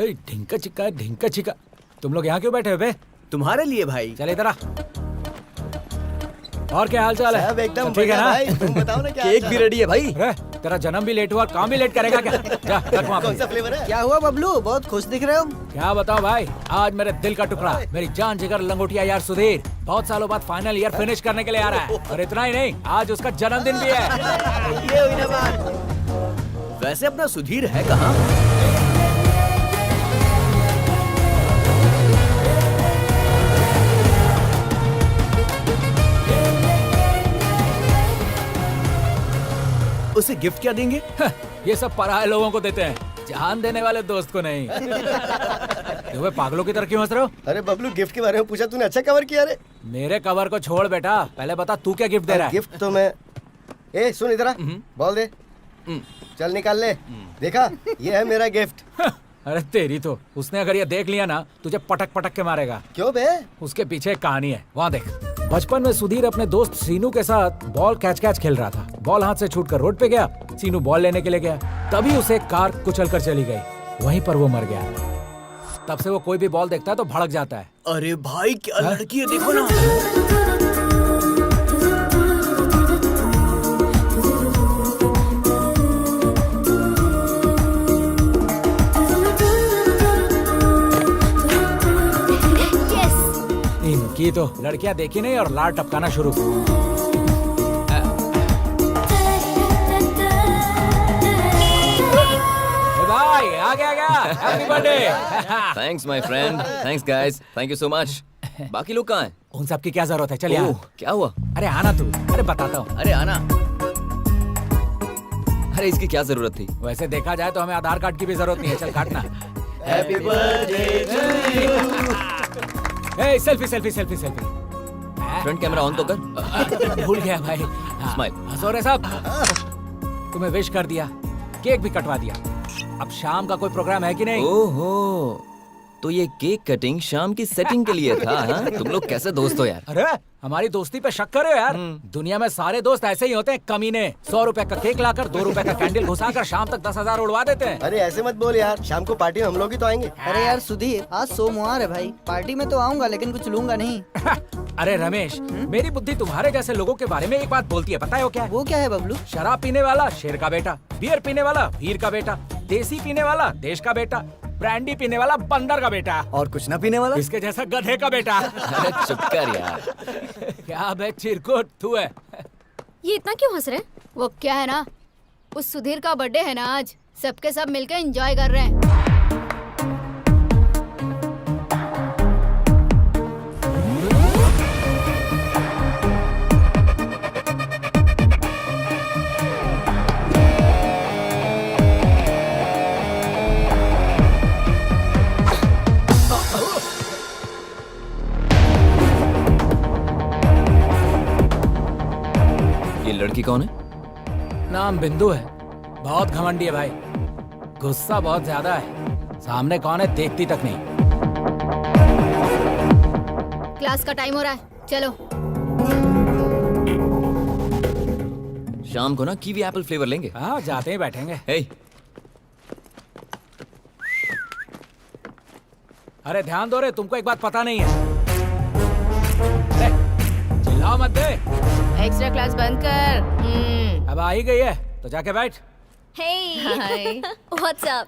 ढिंका चिक्का है, ढिंका चिक्का। तुम लोग यहाँ क्यों बैठे हो बे? तुम्हारे लिए भाई। चल इधर आ। और क्या हाल चाल है? सब एकदम सब ठीक है ना? भाई, तुम बताओ ना क्या केक भी रेडी है भाई। अरे तेरा जन्म भी लेट हुआ, काम भी लेट करेगा क्या? जा रख वहाँ कौन पे। सा फ्लेवर है? क्या हुआ बबलू, बहुत खुश दिख रहे हो? क्या बताओ भाई, आज मेरे दिल का टुकड़ा, मेरी जान जिगर लंगोटिया यार सुधीर बहुत सालों बाद फाइनल ईयर फिनिश करने के लिए आ रहा है। और इतना ही नहीं, आज उसका जन्मदिन भी है। ये हुई ना बात। वैसे अपना सुधीर है कहाँ? उसे गिफ्ट क्या देंगे? ये सब पराये लोगों को देते हैं, जान देने वाले दोस्त को नहीं। तुम्हें पागलों की तरह क्यों हंस रहे हो? अरे बबलू, गिफ्ट के बारे में पूछा तूने, अच्छा कवर किया रे। मेरे कवर को छोड़ बेटा, पहले बता तू क्या गिफ्ट दे रहा है? गिफ्ट तो मैं, ए सुन इधर आ, बोल दे। चल निकाल ले। देखा, ये है मेरा गिफ्ट। अरे तेरी तो, उसने अगर ये देख लिया ना तुझे पटक पटक के मारेगा। क्यों बे? उसके पीछे एक कहानी है, वहाँ देख। बचपन में सुधीर अपने दोस्त सीनू के साथ बॉल कैच खेल रहा था। बॉल हाथ से छूटकर रोड पे गया। सीनू बॉल लेने के लिए गया, तभी उसे कार कुचल कर चली गई। वहीं पर वो मर गया। तब से वो कोई भी बॉल देखता है तो भड़क जाता है। अरे भाई क्या लड़की है, देखो ना। इनकी तो लड़कियां देखी नहीं और लाड़ टपकाना शुरू। भाई आ गया happy birthday. Thanks my friend, thanks guys, thank you so much. बाकी लोग कहाँ हैं? उन सब की क्या जरूरत है, चल यार। क्या हुआ? अरे आना तू। अरे बताता हूँ। अरे आना। अरे इसकी क्या जरूरत थी? वैसे देखा जाए तो हमें आधार कार्ड की भी जरूरत नहीं है, चल काटना। Happy birthday to you. Selfie selfie selfie selfie. Front camera on तो कर। भूल गया भाई। स्माइल। हंसो रे साहब। तुम्हें विश कर दिया, केक भी कटवा दिया। अब शाम का कोई प्रोग्राम है कि नहीं? ओहो, तो ये केक कटिंग शाम की सेटिंग के लिए था, हाँ? तुम लोग कैसे दोस्त हो यार? अरे हमारी दोस्ती पे शक करो यार। दुनिया में सारे दोस्त ऐसे ही होते हैं, कमीने। 100 रुपए का केक लाकर 2 रुपए का कैंडल घुसाकर शाम तक 10,000 उड़वा देते हैं। अरे ऐसे मत बोल यार, शाम को पार्टी में हम लोग ही तो आएंगे। अरे यार सुधीर, आज सोमवार है भाई, पार्टी में तो आऊंगा लेकिन कुछ लूंगा नहीं। अरे रमेश, मेरी बुद्धि तुम्हारे जैसे लोगों के बारे में एक बात बोलती है, पता है वो क्या है? वो क्या है बबलू? शराब पीने वाला शेर का बेटा, बियर पीने वाला वीर का बेटा, देसी पीने वाला देश का बेटा, ब्रांडी पीने वाला बंदर का बेटा, और कुछ ना पीने वाला इसके जैसा गधे का बेटा। अरे चुप कर यार। क्या बे चिरकुट तू है? ये इतना क्यों हंस रहे हैं? वो क्या है ना, उस सुधीर का बर्थडे है ना आज, सबके सब मिलकर एंजॉय कर रहे हैं। ये लड़की कौन है? नाम बिंदु है, बहुत घमंडी है भाई, गुस्सा बहुत ज्यादा है, सामने कौन है देखती तक नहीं। क्लास का टाइम हो रहा है, चलो। शाम को ना कीवी एप्पल फ्लेवर लेंगे। हाँ जाते ही बैठेंगे। हे, अरे ध्यान दो रे, तुमको एक बात पता नहीं है। अरे, चिल्लाओ मत दे। एक्स्ट्रा क्लास बंद कर। अब आ ही गई है तो जाके बैठ। Hi what's up.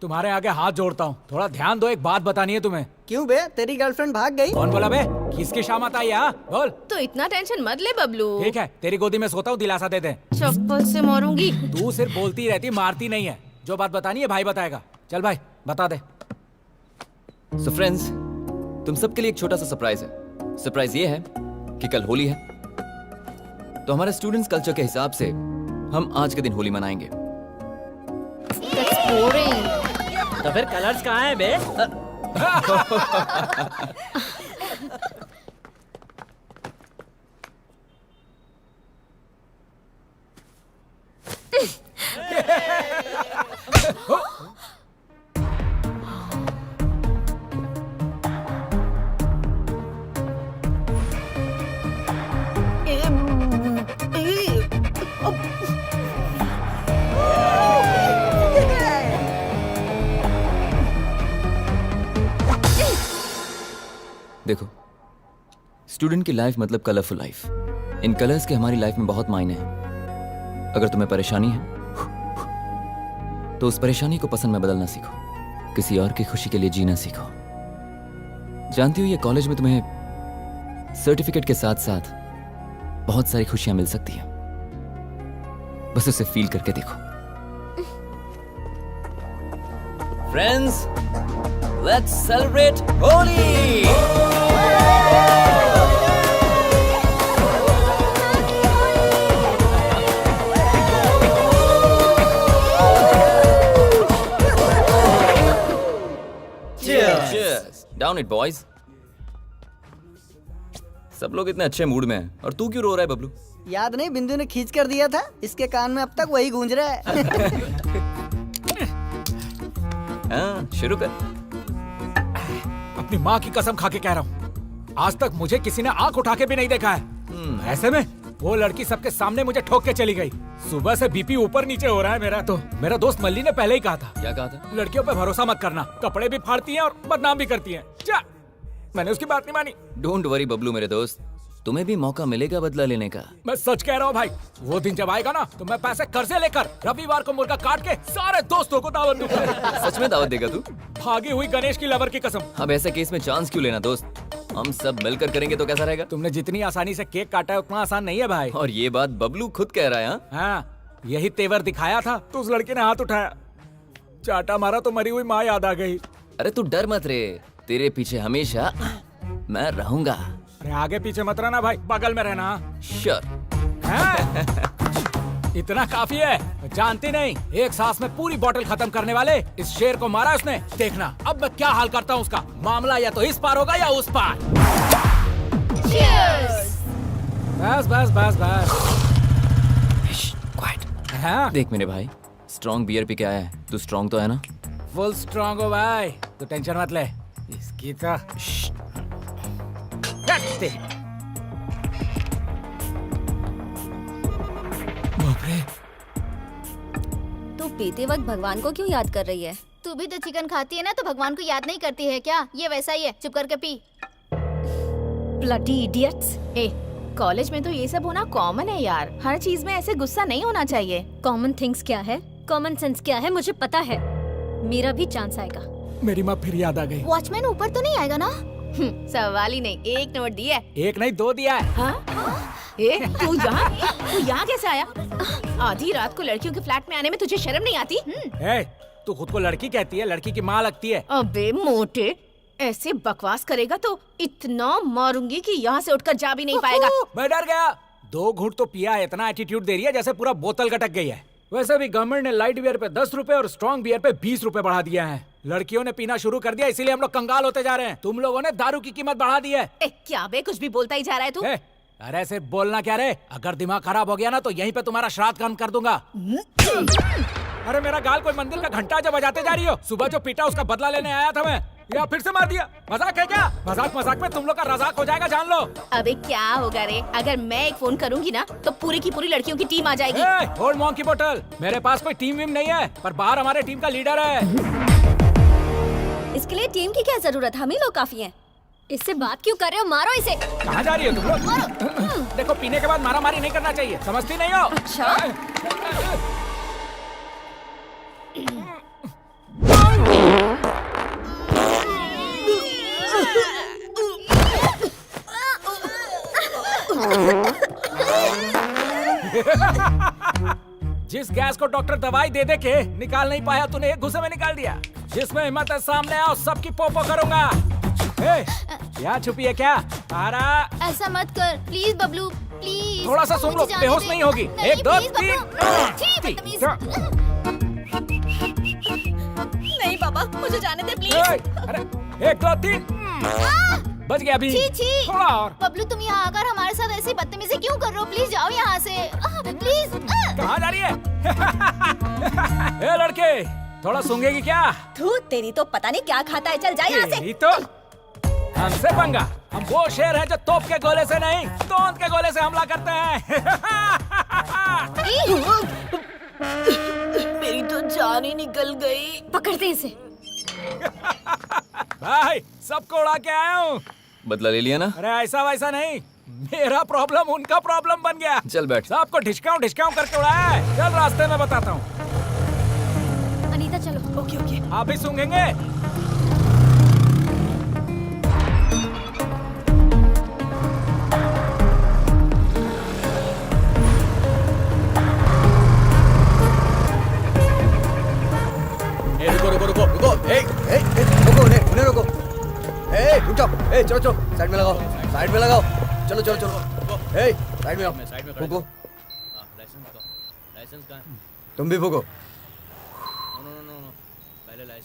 तुम्हारे आगे हाथ जोड़ता हूँ, थोड़ा ध्यान दो, एक बात बतानी है तुम्हें। क्यों बे, तेरी गर्लफ्रेंड भाग गई? कौन बोला बे? किसकी शामत आई है? हाँ बोल। तो इतना टेंशन मत ले बबलू। ठीक है, तेरी गोदी में सोता हूँ, दिलासा दे दे। चप्पल से मारूंगी। तू सिर्फ बोलती रहती, मारती नहीं है। जो बात बतानी है भाई बताएगा। चल भाई बता दे। सो फ्रेंड्स, तुम सबके लिए एक छोटा सा सरप्राइज है। सरप्राइज ये है कि कल होली है, तो हमारे स्टूडेंट्स कल्चर के हिसाब से हम आज के दिन होली मनाएंगे। That's boring. तो फिर कलर्स कहाँ हैं बे? स्टूडेंट की लाइफ मतलब कलरफुल लाइफ। इन कलर्स के हमारी लाइफ में बहुत मायने हैं। अगर तुम्हें परेशानी है तो उस परेशानी को पसंद में बदलना सीखो, किसी और की खुशी के लिए जीना सीखो। जानती हो ये कॉलेज में तुम्हें सर्टिफिकेट के साथ साथ बहुत सारी खुशियां मिल सकती हैं, बस उसे फील करके देखो। Friends, let's celebrate Holi. Down it, boys. सब लोग इतने अच्छे मूड में हैं और तू क्यों रो रहा है बबलू? याद नहीं, बिंदु ने खींच कर दिया था, इसके कान में अब तक वही गूंज रहा है। हाँ, शुरू कर। अपनी माँ की कसम खा के कह रहा हूँ, आज तक मुझे किसी ने आंख उठा के भी नहीं देखा है। ऐसे में वो लड़की सबके सामने मुझे ठोक के चली गई। सुबह से बीपी ऊपर नीचे हो रहा है मेरा। तो मेरा दोस्त मल्ली ने पहले ही कहा था। क्या कहा था? लड़कियों पे भरोसा मत करना, कपड़े भी फाड़ती हैं और बदनाम भी करती हैं। जा, मैंने उसकी बात नहीं मानी। डोंट वरी बबलू मेरे दोस्त, तुम्हें भी मौका मिलेगा बदला लेने का। मैं सच कह रहा हूँ भाई, वो दिन जब आएगा ना तो मैं पैसे कर्जे लेकर रविवार को मुर्गा काट के सारे दोस्तों को दावत दूंगा। सच में दावत देगा तू? भागी हुई गणेश की लवर की कसम। अब ऐसे केस में चांस क्यों लेना दोस्त, हम सब मिलकर करेंगे तो कैसा रहेगा? तुमने जितनी आसानी से केक काटा है उतना आसान नहीं है भाई। और ये बात बबलू खुद कह रहा है। हाँ, यही तेवर दिखाया था तो उस लड़के ने हाथ उठाया, चाटा मारा तो मरी हुई माँ याद आ गई। अरे तू डर मत रे, तेरे पीछे हमेशा मैं रहूंगा। अरे आगे पीछे मत रहना भाई, बगल में रहना। श्योर। इतना काफी है, जानती नहीं, एक सांस में पूरी बोतल खत्म करने वाले इस शेर को मारा उसने। देखना अब मैं क्या हाल करता हूँ उसका। मामला या तो इस पार होगा या उस पार। बस बस बस बस। क्वाइट। हाँ? देख मेरे भाई, स्ट्रॉन्ग बियर पी के आया है, तू स्ट्रॉन्ग तो है ना? फुल स्ट्रॉन्ग हो भाई, तो टेंशन मत ले। इसकी तो तू पीते वक्त भगवान को क्यों याद कर रही है? तू भी तो चिकन खाती है ना, तो भगवान को याद नहीं करती है क्या? ये वैसा ही है, चुप करके पी। Bloody idiots. ए, कॉलेज में तो ये सब होना कॉमन है यार, हर चीज में ऐसे गुस्सा नहीं होना चाहिए। कॉमन थिंग्स क्या है, कॉमन सेंस क्या है, मुझे पता है। मेरा भी चांस आएगा। मेरी माँ फिर याद आ गई। वॉचमैन ऊपर तो नहीं आएगा ना? सवाल ही नहीं, एक नोट दिया है। एक नहीं दो दिया है। हाँ? ए, तू यहाँ कैसे आया? आधी रात को लड़कियों के फ्लैट में आने में तुझे शर्म नहीं आती? ए, तू खुद को लड़की कहती है, लड़की की माँ लगती है। अबे मोटे, ऐसे बकवास करेगा तो इतना मारूंगी कि यहाँ से उठकर जा भी नहीं पाएगा। मैं डर गया। 2 घूंट तो पिया है, इतना एटीट्यूड दे रही है जैसे पूरा बोतल गटक गई है। वैसे भी गवर्नमेंट ने लाइट बियर पे 10 रुपए और स्ट्रॉन्ग बियर पे 20 रुपए बढ़ा दिया है। लड़कियों ने पीना शुरू कर दिया, इसीलिए हम लोग कंगाल होते जा रहे हैं। तुम लोगों ने दारू की कीमत बढ़ा दी है। ए, क्या बे, कुछ भी बोलता ही जा रहा है तू। अरे सिर्फ बोलना क्या रे, अगर दिमाग खराब हो गया ना तो यहीं पे तुम्हारा श्राद्ध काम कर दूंगा। अरे मेरा गाल कोई मंदिर का घंटा जब बजाते जा रही हो। सुबह जो पीटा उसका बदला लेने आया था मैं, या फिर से मार दिया। मजाक है क्या? मजाक मजाक में तुम लोग का रजाक हो जाएगा, जान लो। अबे क्या होगा रे, अगर मैं एक फोन करूंगी ना तो पूरी की पूरी लड़कियों की टीम आ जाएगी। होल्ड मॉन्ग की बोतल, मेरे पास कोई टीम वीम नहीं है, पर बाहर हमारे टीम का लीडर है। इसके लिए टीम की क्या जरूरत, हम ही लोग काफी हैं। इससे बात क्यों कर रहे हो? मारो इसे। कहाँ जा रही हो तुम लोग? देखो, पीने के बाद मारामारी नहीं करना चाहिए, समझती नहीं हो? अच्छा। जिस गैस को डॉक्टर दवाई दे दे के निकाल नहीं पाया, तूने एक घुसे में निकाल दिया। जिसमें हिम्मत है सामने आओ, सबकी पोपो करूंगा। क्या छुपी है क्या? आरा, ऐसा मत कर प्लीज बबलू, प्लीज। थोड़ा सा सुन लो, बेहोश नहीं होगी। 1 2 3। नहीं पापा, मुझे जाने दे प्लीज। अरे 1 2 3 बच गया अभी। थोड़ा और। बबलू, तुम यहाँ आकर हमारे साथ ऐसी बदतमीजी क्यों कर रहे हो? प्लीज जाओ यहाँ से, प्लीज। कहाँ जा रही है? ए लड़के, थोड़ा सूंघेगी क्या? तू, तेरी तो पता नहीं क्या खाता है, चल जा यहाँ से। यही तो हमसे पंगा। हम वो शेर हैं जो तोप के गोले से नहीं, तोंद के गोले से हमला करते हैं। मेरी तो जान ही निकल गई। पकड़ते इसे। भाई, सबको उड़ा के आया हूँ। बदला ले लिया ना? अरे ऐसा वैसा नहीं, मेरा प्रॉब्लम उनका प्रॉब्लम बन गया। चल बैठ। सबको ढिचकाऊं करके उड़ाया है। चल रास्ते में बताता हूँ। अनीता चलो। Okay okay. आप भी सूंघेंगे? रुको रुको उन्हें रुको। रुक जाओ। चलो चलो साइड में लगाओ। चलो साइड में आओ। रुको। तुम भी भूगो।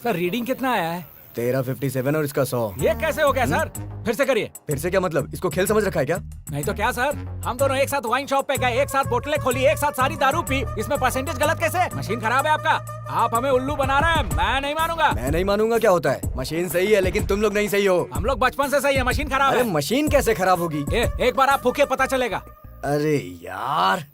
सर रीडिंग कितना आया है? तेरा 57 और इसका 100। ये कैसे हो गया सर? फिर से करिए। फिर से क्या मतलब? इसको खेल समझ रखा है क्या? नहीं तो क्या सर, हम दोनों एक साथ वाइन शॉप पे गए, एक साथ बोतलें खोली, एक साथ सारी दारू पी, इसमें परसेंटेज गलत कैसे? मशीन खराब है आपका। आप हमें उल्लू बना रहे हैं, मैं नहीं मानूंगा। मैं नहीं मानूंगा क्या होता है? मशीन सही है लेकिन तुम लोग नहीं सही हो। हम लोग बचपन से सही है, मशीन खराब अरे है। मशीन कैसे खराब होगी? एक बार आप फूके पता चलेगा। अरे यार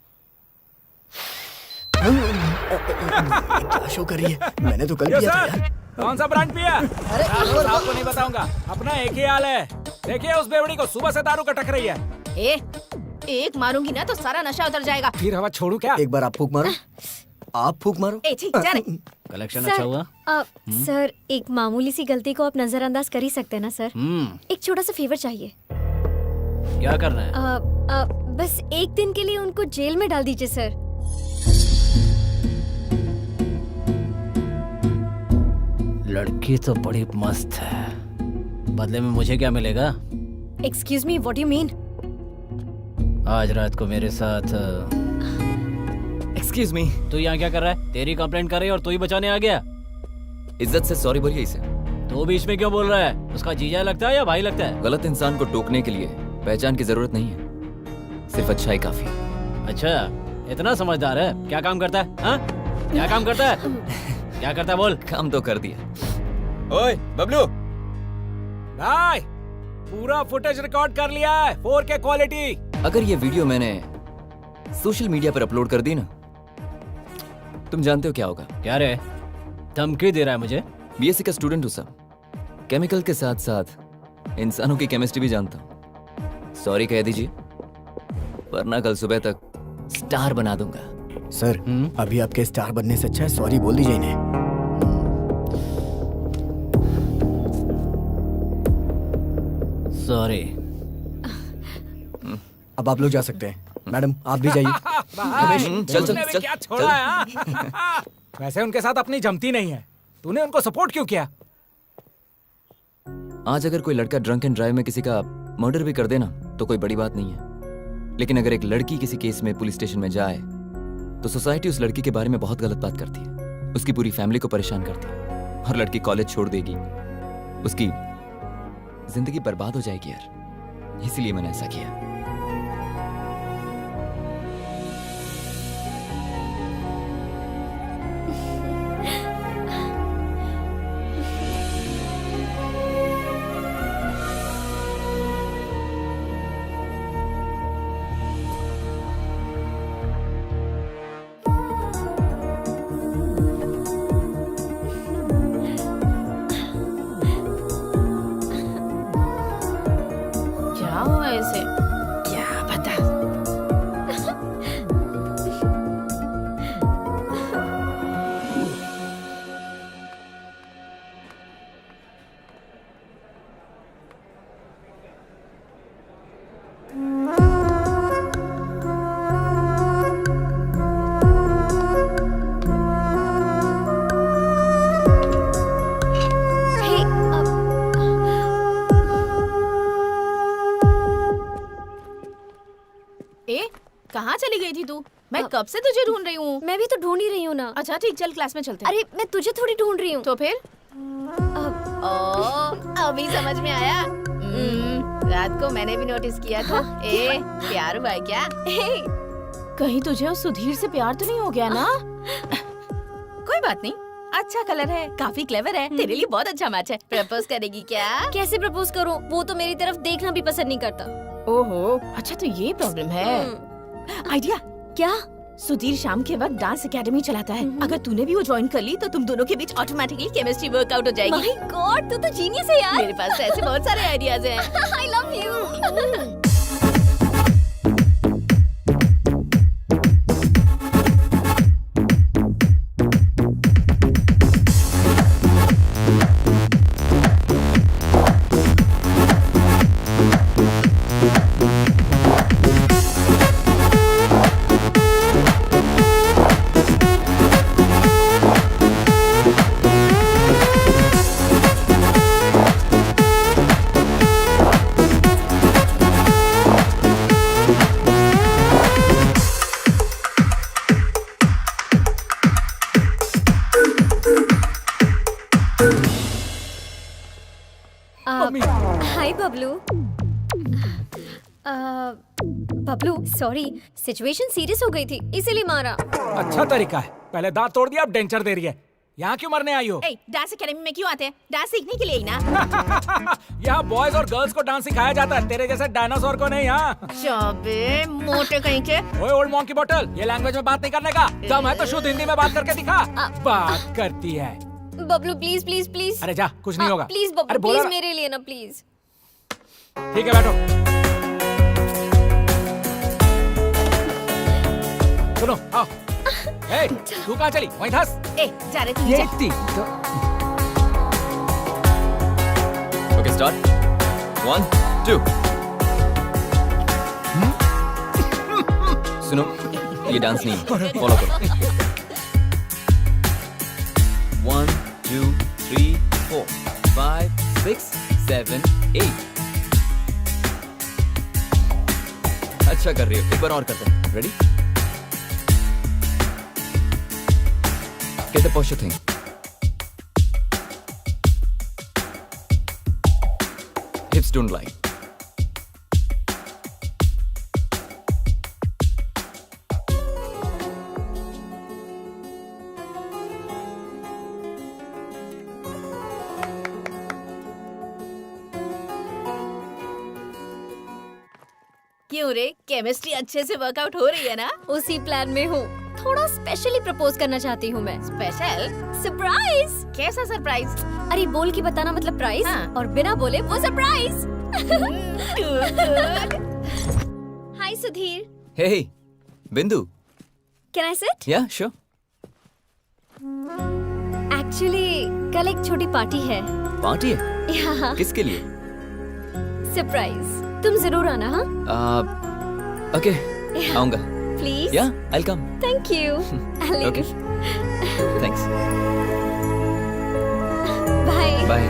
क्या शो करी है? मैंने तो कल ये किया था सर, यार। कौन सा ब्रांड पिया? अरे आपको नहीं बताऊंगा, अपना एक ही हाल है। देखिए उस बेवड़ी को सुबह से दारू कटक रही है। ए, एक मारूंगी ना तो सारा नशा उतर जाएगा। फिर हवा छोड़ू क्या? एक बार आप फूक मारो। आप फूक मारो। ए ठीक जा रे। कलेक्शन अच्छा हुआ? सर एक मामूली सी गलती को आप नजरअंदाज कर ही सकते हैं ना सर। एक छोटा सा फेवर चाहिए। क्या करना है? बस एक दिन के लिए उनको जेल में डाल दीजिए सर। लड़की तो बड़ी मस्त है, बदले में मुझे क्या मिलेगा? Excuse me, what you mean? आज रात को मेरे साथ। Excuse me. तू यहाँ क्या कर रहा है? तेरी कंप्लेंट कर रही है और तू ही बचाने आ गया। इज्जत से सॉरी बोलिए इसे। तू बीच में क्यों बोल रहा है? उसका जीजा लगता है या भाई लगता है? गलत इंसान को टोकने के लिए पहचान की जरूरत नहीं है, सिर्फ अच्छाई काफी है। अच्छा, इतना समझदार है। क्या काम करता है? हाँ? क्या काम करता है? क्या करता है बोल? काम तो कर दिया। ओए बबलू, भाई पूरा फुटेज रिकॉर्ड कर लिया है, 4K क्वालिटी। अगर ये वीडियो मैंने सोशल मीडिया पर अपलोड कर दी ना, तुम जानते हो क्या होगा? क्या रे, धमकी दे रहा है मुझे? बीएससी का स्टूडेंट हूँ सर, केमिकल के साथ साथ इंसानों की केमिस्ट्री भी जानता हूँ। सॉरी कह दीजिए, वरना कल सुबह तक स्टार बना दूंगा। सर अभी आपके स्टार बनने से अच्छा है सॉरी बोल दीजिए इन्हें। सॉरी। अब आप लोग जा सकते हैं। मैडम आप भी जाइए। चल तूने भी क्या छोड़ा है, हाँ? वैसे उनके साथ अपनी जमती नहीं है, तूने उनको सपोर्ट क्यों किया? आज अगर कोई लड़का ड्रंक एंड ड्राइव में किसी का मर्डर भी कर देना तो कोई बड़ी बात नहीं है, लेकिन अगर एक लड़की किसी केस में पुलिस स्टेशन में जाए तो सोसाइटी उस लड़की के बारे में बहुत गलत बात करती है, उसकी पूरी फैमिली को परेशान करती है और लड़की कॉलेज छोड़ देगी, उसकी जिंदगी बर्बाद हो जाएगी यार। इसलिए मैंने ऐसा किया। क्या हुआ ऐसे? क्या पता। हे, ए, कहाँ चली गई थी तू? मैं कब से तुझे ढूंढ रही हूँ। मैं भी तो ढूंढ ही रही हूँ ना। अच्छा ठीक, चल क्लास में चलते हैं। अरे मैं तुझे थोड़ी ढूंढ रही हूँ। तो फिर? अभी समझ में आया। रात को मैंने भी नोटिस किया था। ए, प्यार हुआ है क्या? कहीं तुझे उस सुधीर से प्यार तो नहीं हो गया ना? कोई बात नहीं, अच्छा कलर है, काफी क्लेवर है, तेरे लिए बहुत अच्छा मैच है। प्रपोज करेगी क्या? कैसे प्रपोज करूँ? वो तो मेरी तरफ देखना भी पसंद नहीं करता। ओहो, अच्छा तो ये प्रॉब्लम है। आइडिया, क्या? सुधीर शाम के वक्त डांस एकेडमी चलाता है। अगर तूने भी वो ज्वाइन कर ली तो तुम दोनों के बीच ऑटोमेटिकली केमिस्ट्री वर्कआउट हो जाएगी। माय गॉड, तू तो जीनियस है यार। मेरे पास तो ऐसे बहुत सारे आइडियाज हैं। आई love you. Hi Bablu. Bablu sorry, situation serious हो गई थी इसीलिए मारा। अच्छा तरीका है, पहले दांत तोड़ दिया अब डेंचर दे रही है। यहाँ क्यों मरने आई हो? ए, डांस एकेडमी में क्यों आते हैं? डांस सीखने के लिए ही ना। यहाँ बॉयज और गर्ल्स को डांस सिखाया जाता है, तेरे जैसे डायनासोर को नहीं। यहाँ चाबे मोटे कहीं के। ओए ओल्ड मॉन्क की बोतल, ये लैंग्वेज में बात नहीं करने का। दम है तो शुद्ध हिंदी में बात करके दिखा। बात करती है। Bablu please please please. अरे जा, कुछ नहीं होगा। प्लीज अरे बबलू बोला प्लीज ना। मेरे लिए ना प्लीज। ठीक है बैठो। सुनो आओ। ए, तू कहाँ चली? वहीं धस। ए, जा रहे ये थे। थी ओके स्टार्ट 1 2। सुनो, ये डांस नहीं है, फॉलो करो। 1 2 3 4 5 6 7 8। अच्छा कर रही हो, एक बार और करते हैं। Ready? Get the posture thing. Hips don't lie. क्यों रे, केमिस्ट्री अच्छे से वर्कआउट हो रही है ना? उसी प्लान में हूँ। थोड़ा स्पेशली प्रपोज करना चाहती हूँ मैं। स्पेशल? सरप्राइज। कैसा सरप्राइज? अरे बोल के बताना मतलब प्राइस, हाँ। और बिना बोले वो सरप्राइज। हाय सुधीर, Hey, बिंदु. Can I sit? Yeah, sure. Actually कल एक छोटी पार्टी है। पार्टी है? यहाँ किसके लिए? सरप्राइज, तुम जरूर आना। हाँ Okay, आऊंगा. Please. Yeah, I'll come. Thank you. Okay. Thanks. Bye. Bye.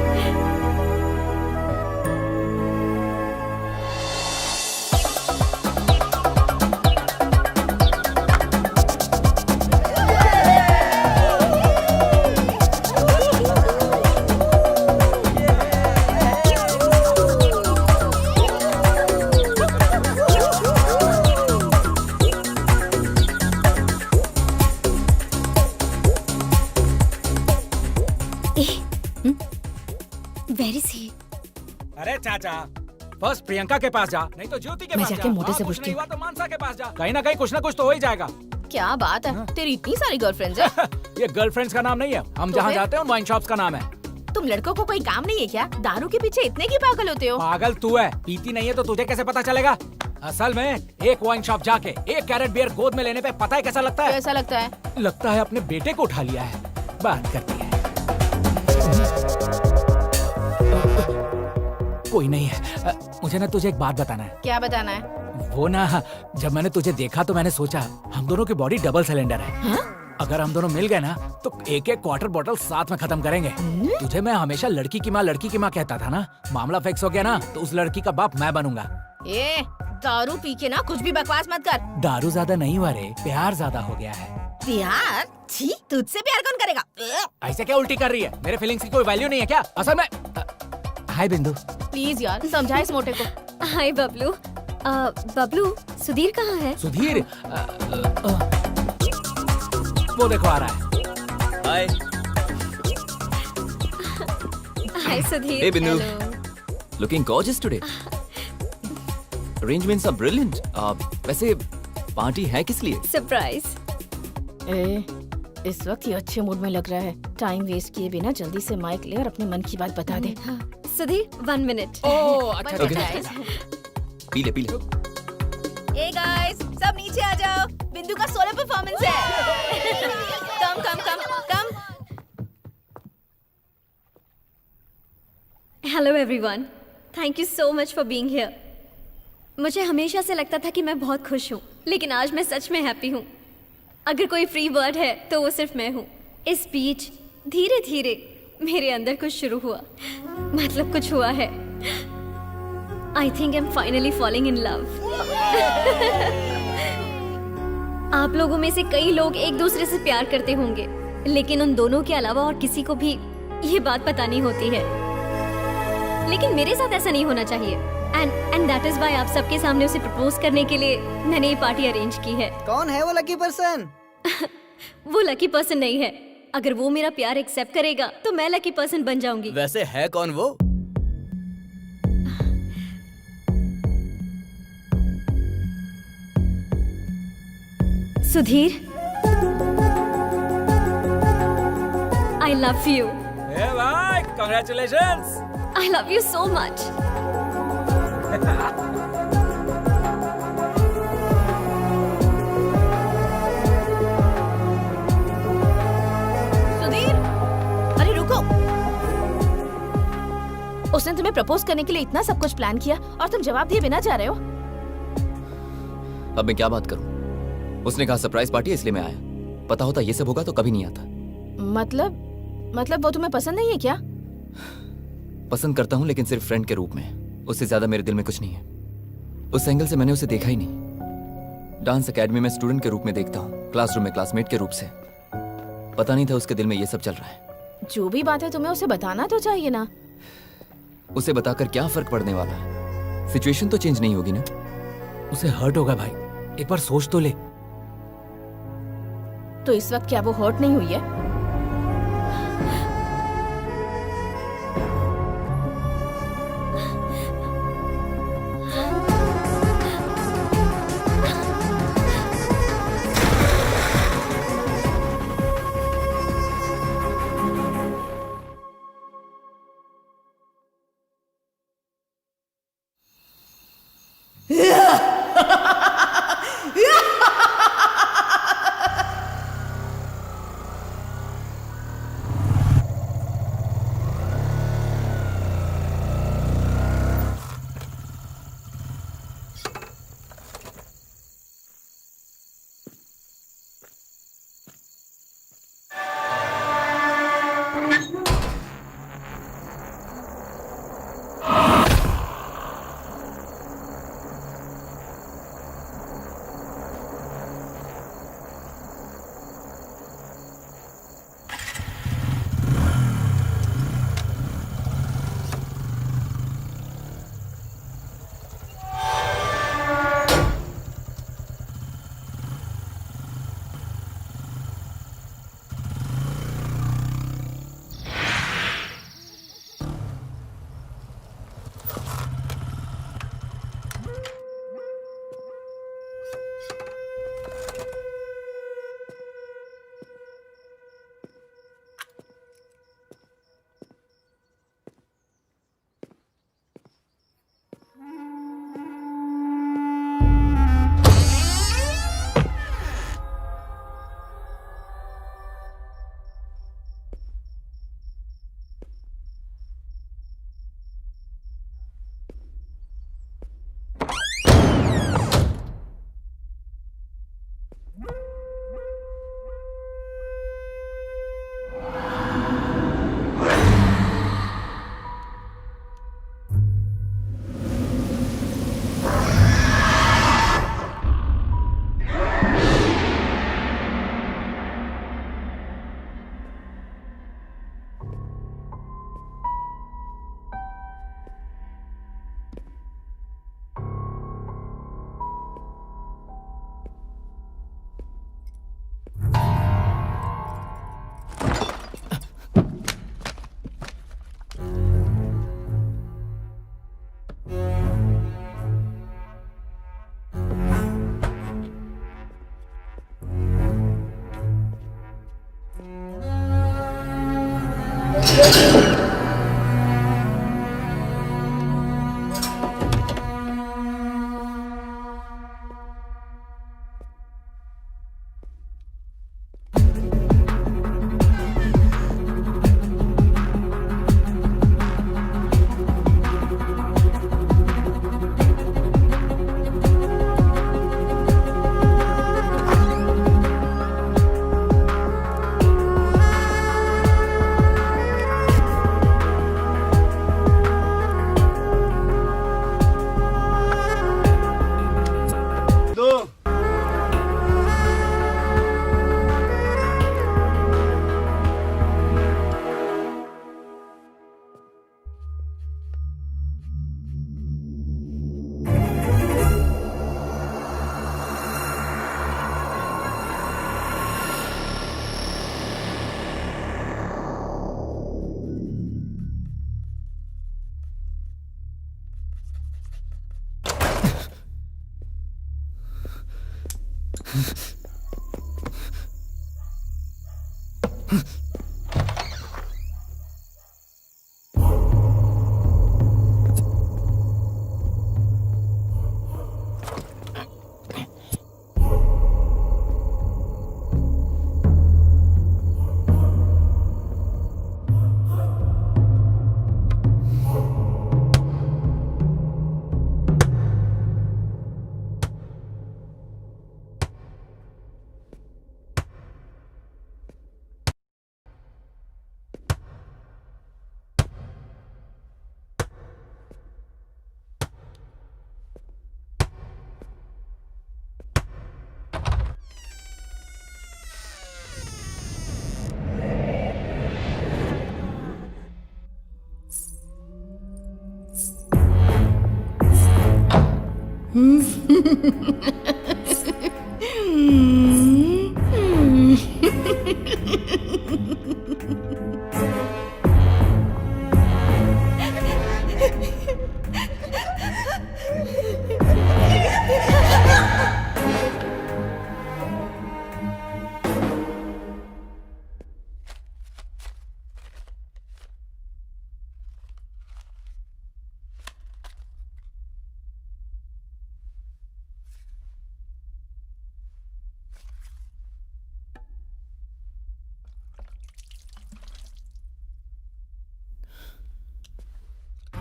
वेरी सी। अरे चाचा, फर्स्ट प्रियंका के पास जा, नहीं तो ज्योति के मैं पास जा। जाके मोटे से कुछ पूछती नहीं हूँ। हुआ तो मानसा के पास जा। कहीं ना कहीं कुछ ना कुछ तो हो ही जाएगा। क्या बात है, तेरी इतनी सारी गर्लफ्रेंड्स है? ये गर्लफ्रेंड्स का नाम नहीं है, हम तो जहाँ फिर? जाते हैं उन वाइन शॉप्स का नाम है। तुम लड़कों को कोई काम नहीं है क्या? दारू के पीछे इतने की पागल होते हो? पागल तू है, पीती नहीं है तो तुझे कैसे पता चलेगा? असल में एक वाइन शॉप जाके 1 कैरेट बियर गोद में लेने पे पता है कैसा लगता है? कैसा लगता है? लगता है अपने बेटे को उठा लिया है। बात करती है। कोई नहीं है। मुझे ना तुझे एक बात बताना है। क्या बताना है? वो ना, जब मैंने तुझे देखा तो मैंने सोचा हम दोनों की बॉडी डबल सिलेंडर है। हाँ? अगर हम दोनों मिल गए ना तो एक एक क्वार्टर बॉटल साथ में खत्म करेंगे। तुझे मैं हमेशा लड़की की माँ कहता था ना, मामला फिक्स हो गया ना तो उस लड़की का बाप मैं बनूंगा। ए, दारू पी के ना कुछ भी बकवास मत कर। दारू ज्यादा नहीं हुआ रे, प्यार ज्यादा हो गया है। प्यार? छी, तुझसे प्यार कौन करेगा? ऐसे क्या उल्टी कर रही है? मेरे फीलिंग्स की कोई वैल्यू नहीं है क्या? असल में हाय बिंदु। प्लीज यार, समझा इस मोटे को। हाय बबलू। बबलू, सुधीर कहाँ है? सुधीर वो देखो आ रहा है। Hi. हाय सुधीर। Hey, बिंदु। Hello. Looking gorgeous today. Arrangements are brilliant. वैसे पार्टी है किस लिए? सरप्राइज। ए, इस वक्त ये अच्छे मूड में लग रहा है। टाइम वेस्ट किए बिना जल्दी से माइक ले और अपने मन की बात बता दे। सुधीर 1 मिनट। पी ले पी ले। ए गाइस, सब नीचे आ जाओ। बिंदु का सोलो परफॉर्मेंस है। Come come come come. Hello everyone, thank you so much for being here. मुझे हमेशा से लगता था कि मैं बहुत खुश हूँ, लेकिन आज मैं सच में हैप्पी हूँ। अगर कोई फ्री वर्ड है तो वो सिर्फ मैं हूँ। इस बीच धीरे धीरे मेरे अंदर कुछ शुरू हुआ, मतलब कुछ हुआ है। I think I am finally falling in love. आप लोगों में से कई लोग एक दूसरे से प्यार करते होंगे, लेकिन उन दोनों के अलावा और किसी को भी ये बात पता नहीं होती है। लेकिन मेरे साथ ऐसा नहीं होना चाहिए, एंड दैट इज व्हाई आप सबके सामने उसे प्रपोज करने के लिए मैंने ये पार्टी अरेंज की है। कौन है वो लकी पर्सन? वो लकी पर्सन नहीं है। अगर वो मेरा प्यार एक्सेप्ट करेगा तो मैं लकी पर्सन बन जाऊंगी। वैसे है कौन वो? Sudhir, I love you. ए भाई, congratulations. I love you so much. Sudhir, अरे रुको। उसने तुम्हें प्रपोज करने के लिए इतना सब कुछ प्लान किया और तुम जवाब दिए बिना जा रहे हो। अब मैं क्या बात करूं? उसने कहा सरप्राइज पार्टी है इसलिए मैं आया। पता होता ये सब होगा तो कभी नहीं आता। मतलब वो तुम्हें पसंद नहीं है क्या? पसंद करता हूं, लेकिन सिर्फ फ्रेंड के रूप में। उससे ज्यादा मेरे दिल में कुछ नहीं है। उस एंगल से मैंने उसे देखा ही नहीं। डांस एकेडमी में स्टूडेंट के रूप में देखता हूँ, क्लासरूम में क्लासमेट के रूप से। पता नहीं था उसके दिल में ये सब चल रहा है। जो भी बात है तुम्हें उसे बताना तो चाहिए ना। उसे बताकर क्या फर्क पड़ने वाला है? सिचुएशन तो चेंज नहीं होगी ना। उसे हर्ट होगा भाई, एक बार सोच तो ले। तो इस वक्त क्या वो हर्ट नहीं हुई है?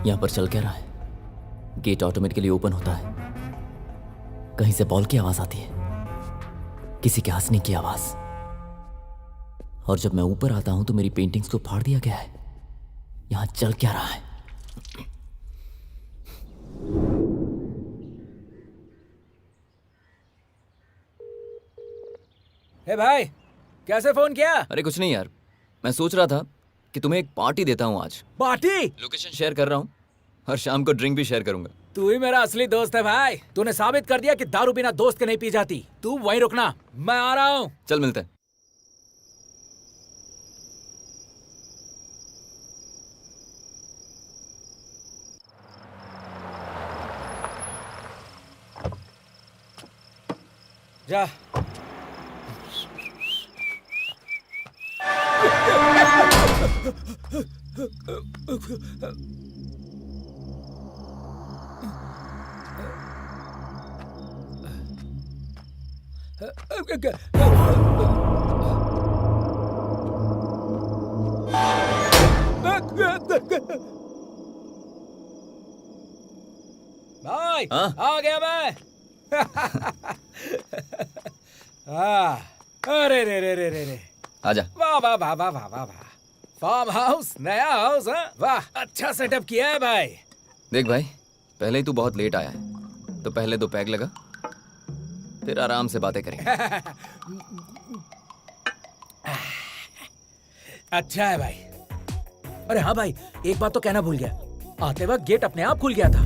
यहां पर चल क्या रहा है? गेट ऑटोमेटिकली ओपन होता है। कहीं से बॉल की आवाज आती है, किसी के हंसने की आवाज। और जब मैं ऊपर आता हूं तो मेरी पेंटिंग्स को फाड़ दिया गया है। यहां चल क्या रहा है? हे भाई, कैसे फोन किया? अरे कुछ नहीं यार, मैं सोच रहा था कि तुम्हें एक पार्टी देता हूं आज। पार्टी? लोकेशन शेयर कर रहा हूं और शाम को ड्रिंक भी शेयर करूंगा। तू ही मेरा असली दोस्त है भाई। तूने साबित कर दिया कि दारू बिना दोस्त के नहीं पी जाती। तू वहीं रुकना, मैं आ रहा हूँ। चल मिलते हैं। जा। भाई, हाँ? आ गया मैं। अरे रे रे रे रे रे, आजा। वाह वाह वाह वाह वाह वाह वाह। फार्म हाउस, नया हाउस। हाँ वाह, अच्छा सेटअप किया है भाई। देख भाई, पहले ही तू बहुत लेट आया है, तो पहले 2 पैग लगा, फिर आराम से बातें करेंगे। अच्छा है भाई। अरे हाँ भाई, एक बात तो कहना भूल गया। आते वक्त गेट अपने आप खुल गया था।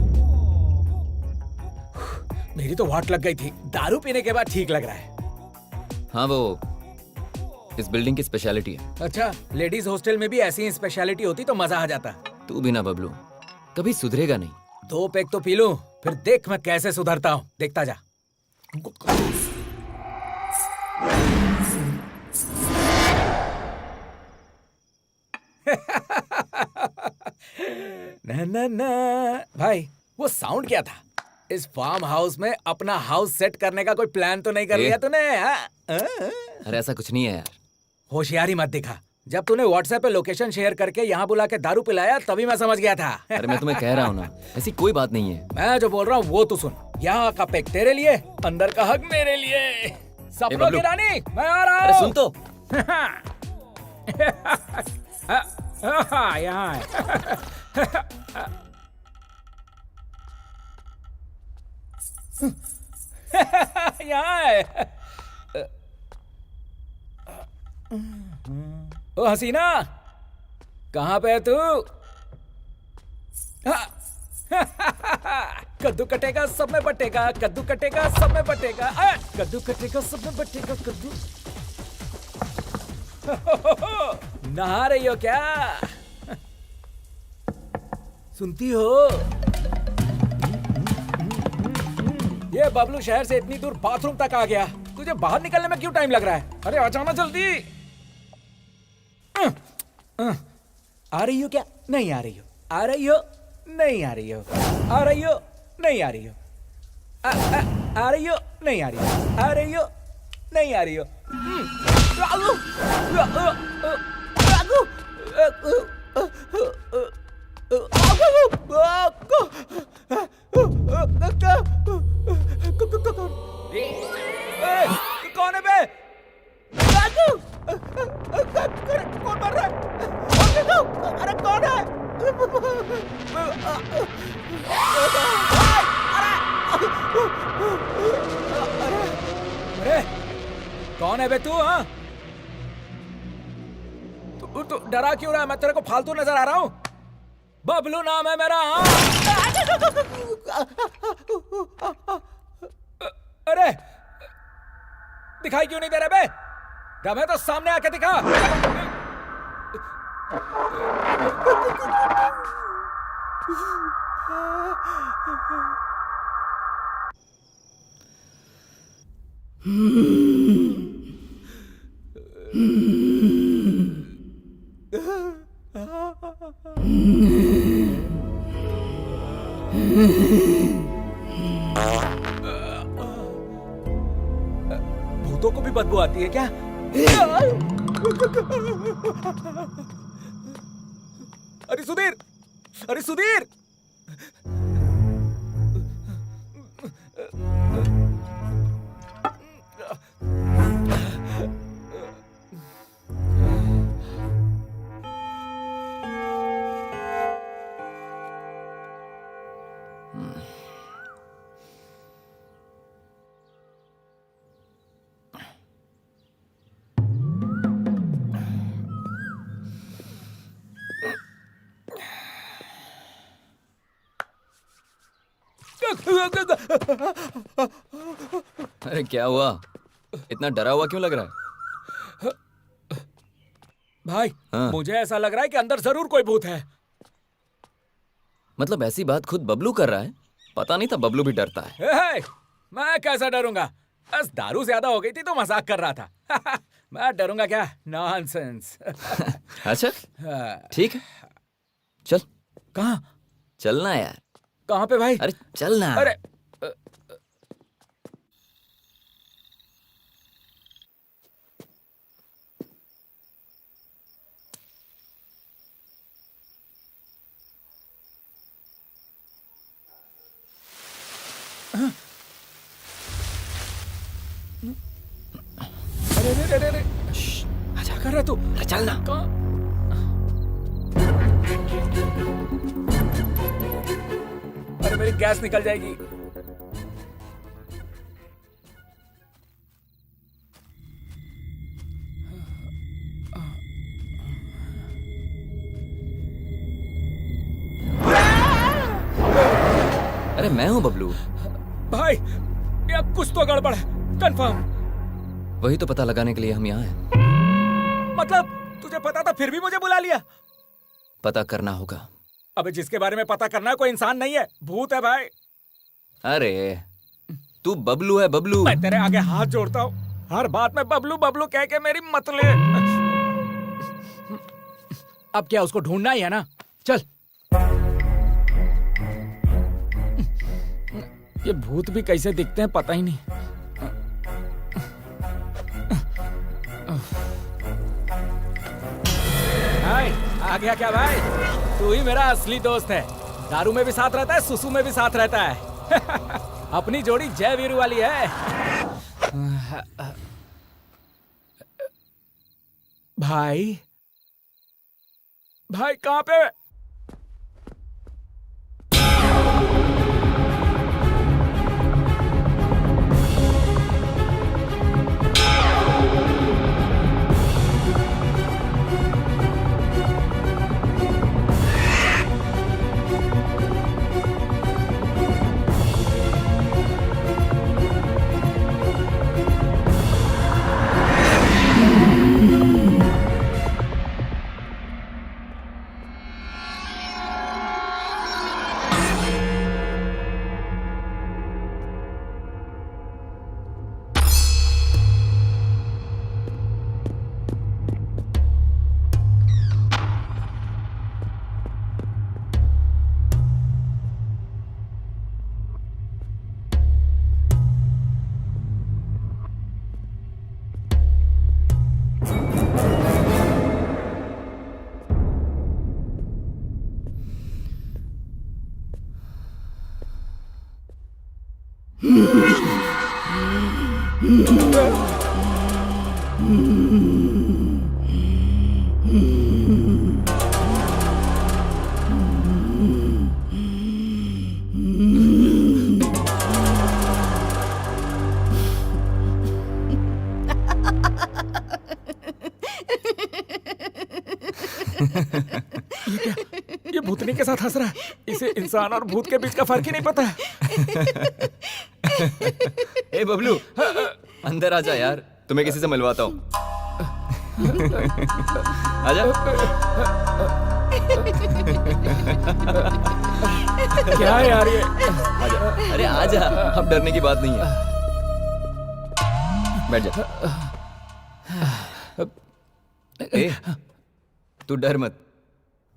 मेरी तो वाट लग गई थी। दारू पीने के बाद ठीक लग रहा है। हाँ, वो इस बिल्डिंग की स्पेशलिटी है। अच्छा, लेडीज हॉस्टल में भी ऐसी ही स्पेशलिटी होती तो मजा आ जाता। तू भी ना बबलू, कभी सुधरेगा नहीं। 2 पैग तो पी लूं, फिर देख मैं कैसे सुधरता हूँ। देखता जा। ना ना ना। भाई, वो साउंड क्या था? इस फार्म हाउस में अपना हाउस सेट करने का कोई प्लान तो नहीं कर लिया तूने? अरे ऐसा कुछ नहीं है यार। होशियारी मत दिखा। जब तूने व्हाट्सएप पे लोकेशन शेयर करके यहाँ बुला के दारू पिलाया, तभी मैं समझ गया था। अरे मैं तुम्हें कह रहा हूँ ना, ऐसी कोई बात नहीं है। मैं जो बोल रहा हूँ वो तू सुन। यहाँ का पेक तेरे लिए, अंदर का हक मेरे लिए। सपनों की रानी, मैं आ रहा हूँ। अरे सुन तो। यहाँ है। यहाँ है। ओ हसीना, कहाँ पे है तू? कद्दू कटेगा सब में बटेगा, कद्दू कटेगा सब में बटेगा, कद्दू कटेगा सब में बटेगा, कद्दू। नहा रही हो क्या? सुनती हो? ये बबलू शहर से इतनी दूर बाथरूम तक आ गया। तुझे बाहर निकलने में क्यों टाइम लग रहा है? अरे आ जाना जल्दी। आ रही हो क्या? नहीं आ रही हो? आ रही हो? नहीं आ रही हो? आ रही हो? नहीं आ रही हो? आ रही हो? नहीं आ रही हो? आ रही हो? नहीं आ रही हो? कौन है बे? कौन मर रहा है? अरे कौन है? अरे कौन है बे तू? हाँ, तू डरा क्यों रहा है? मैं तेरे को फालतू नजर आ रहा हूँ? बबलू नाम है मेरा। हाँ, अरे दिखाई क्यों नहीं दे रहा बे? दम है तो सामने आके दिखा। भूतों को भी बदबू आती है क्या? अरे सुधीर! अरे सुधीर! अरे क्या हुआ? इतना डरा हुआ क्यों लग रहा है? भाई, हाँ। मुझे ऐसा लग रहा है कि अंदर जरूर कोई भूत है। मतलब ऐसी बात खुद बबलू कर रहा है? पता नहीं था बबलू भी डरता है। हे, मैं कैसा डरूंगा? बस दारू ज्यादा हो गई थी तो मजाक कर रहा था। मैं डरूंगा क्या? नॉनसेंस। अच्छा ठीक है, चल। कहाँ? चलना यार। कहाँ पे भाई? अरे चलना। अरे अरे अरे अरे अरे, क्या कर रहा है तू? अरे चलना। अरे मेरी गैस निकल जाएगी। अरे मैं हूँ बबलू। भाई ये कुछ तो गड़बड़ है, कंफर्म। वही तो पता लगाने के लिए हम यहाँ हैं। मतलब तुझे पता था फिर भी मुझे बुला लिया? पता करना होगा। अबे जिसके बारे में पता करना है कोई इंसान नहीं है, भूत है भाई। अरे तू बबलू है, बबलू। मैं तेरे आगे हाथ जोड़ता हूँ, हर बात में बबलू बबलू कह के मेरी मत ले। अब क्या उसको ढूंढना ही है ना? चल। ये भूत भी कैसे दिखते हैं पता ही नहीं। हाय, आ गया क्या भाई? तू ही मेरा असली दोस्त है। दारू में भी साथ रहता है, सुसु में भी साथ रहता है। अपनी जोड़ी जय वीरू वाली है। भाई, भाई कहाँ पे? ये भूतनी के साथ हंस रहा है। इसे इंसान और भूत के बीच का फर्क ही नहीं पता है। ए बबलू, अंदर आजा यार, तुम्हें किसी से मिलवाता हूँ। आजा। क्या है यार ये? आजा, अरे आजा, अब डरने की बात नहीं है। बैठ जा। ए, तू डर मत,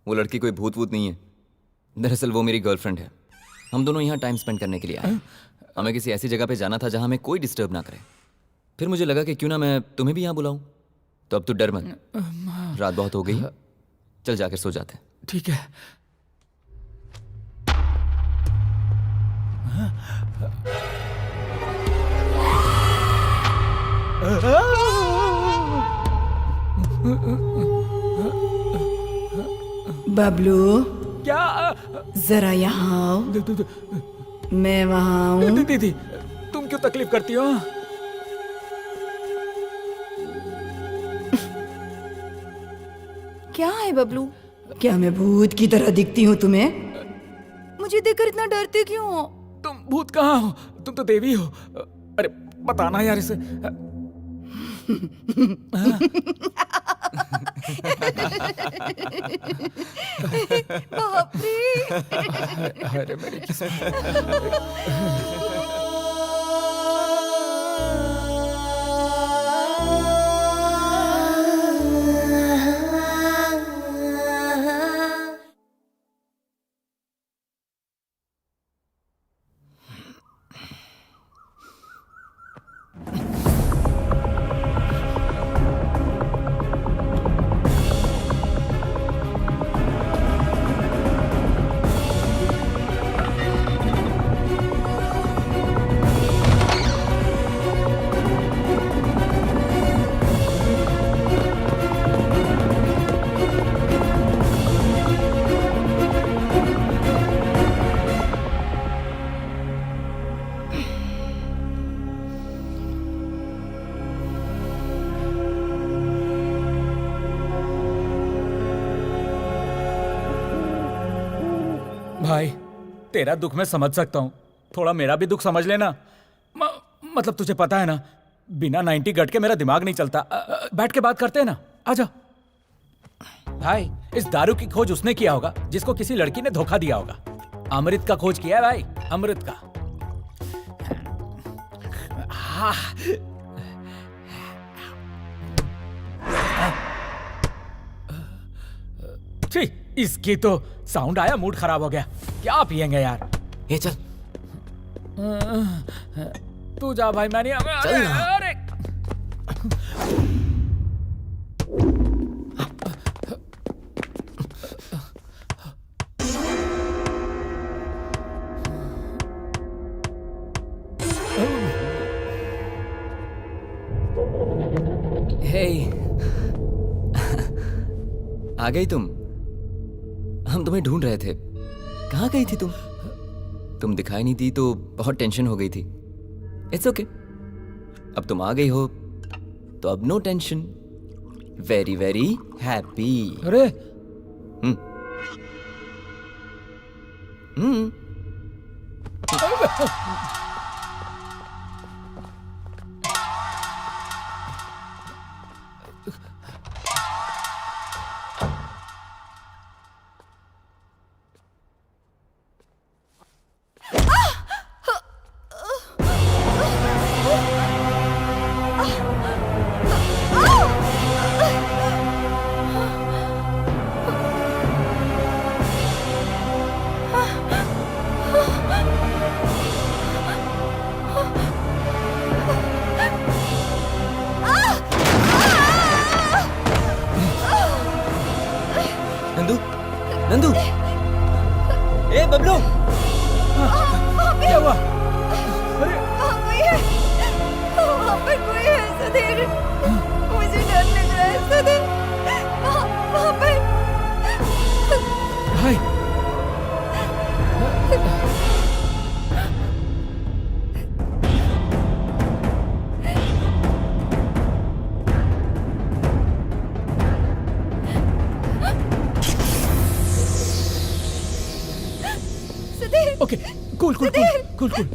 वो लड़की कोई भूत वूत नहीं है। दरअसल वो मेरी गर्लफ्रेंड है। हम दोनों यहाँ टाइम स्पेंड करने के लिए आए। हमें किसी ऐसी जगह पे जाना था जहाँ हमें कोई डिस्टर्ब ना करे। फिर मुझे लगा कि क्यों ना मैं तुम्हें भी यहाँ बुलाऊं। तो अब तू डर मत, रात बहुत हो गई, चल जाकर सो जाते हैं। ठीक है। बबलू, क्या? जरा यहाँ आओ। मैं वहाँ हूँ। दीदी, तुम क्यों तकलीफ करती हो? क्या है बबलू? क्या मैं भूत की तरह दिखती हूँ तुम्हें? मुझे देखकर इतना डरते क्यों हो? तुम भूत कहाँ हो? तुम तो देवी हो। अरे बताना यार इसे। बाप रे। अरे मेरी किस्मत। भाई, तेरा दुख मैं समझ सकता हूँ, थोड़ा मेरा भी दुख समझ लेना। मतलब तुझे पता है ना, बिना 90 गट के मेरा दिमाग नहीं चलता। बैठ के बात करते हैं ना, आजा। भाई, इस दारू की खोज उसने किया होगा जिसको किसी लड़की ने धोखा दिया होगा। अमृत का खोज किया है भाई, अमृत का। हाँ। छी, इसकी तो साउंड आया, मूड खराब हो गया। क्या पियेंगे यार? ये चल, तू जा भाई, मैं नहीं। चल ना। अरे हे, आ गई तुम। हम तुम्हें ढूंढ रहे थे, कहाँ गई थी तुम? तुम दिखाई नहीं दी तो बहुत टेंशन हो गई थी। इट्स ओके, अब तुम आ गई हो तो अब no tension. Very very happy. अरे नंदू, नंदू, ए बबलू, क्या हुआ? अरे वहाँ पे okay cool cool cool cool cool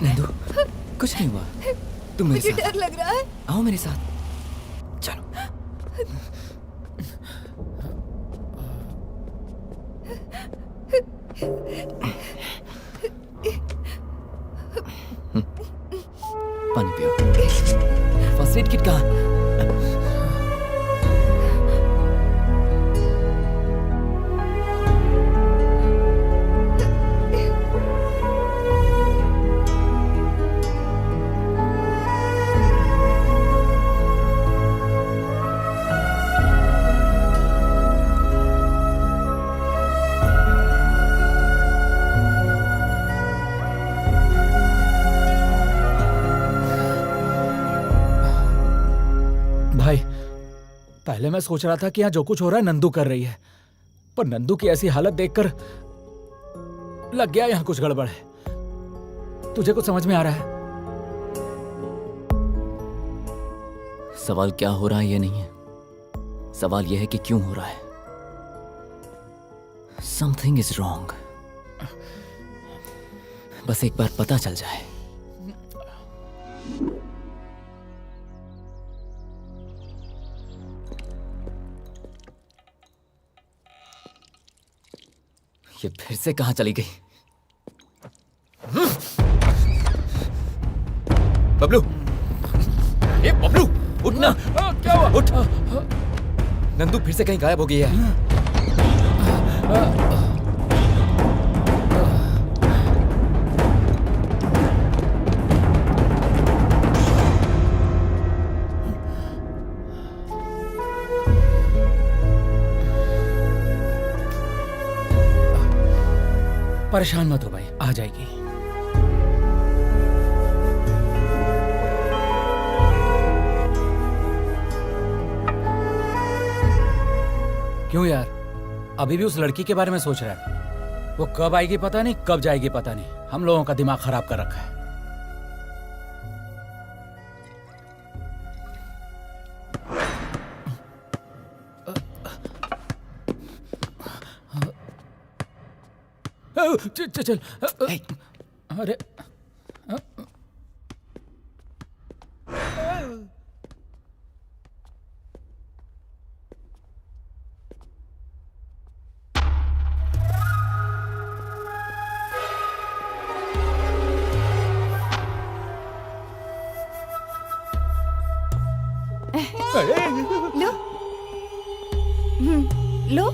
Nandu कुछ नहीं हुआ, तुम मेरे साथ डर लग रहा है। आओ मेरे साथ, चलो। पानी पियो। फर्स्ट एड किट कहाँ? भाई पहले मैं सोच रहा था कि यहाँ जो कुछ हो रहा है नंदू कर रही है, पर नंदू की ऐसी हालत देखकर लग गया यहाँ कुछ गड़बड़ है। तुझे कुछ समझ में आ रहा है? सवाल क्या हो रहा है ये नहीं है, सवाल यह है कि क्यों हो रहा है। समथिंग इज रॉन्ग, बस एक बार पता चल जाए। ये फिर से कहां चली गई? बबलू, ए बबलू, उठना। क्या हुआ? उठ। नंदू फिर से कहीं गायब हो गई है। परेशान मत हो भाई, आ जाएगी। क्यों यार, अभी भी उस लड़की के बारे में सोच रहा है? वो कब आएगी पता नहीं, कब जाएगी पता नहीं। हम लोगों का दिमाग खराब कर रखा है। चल चल। अरे लो लो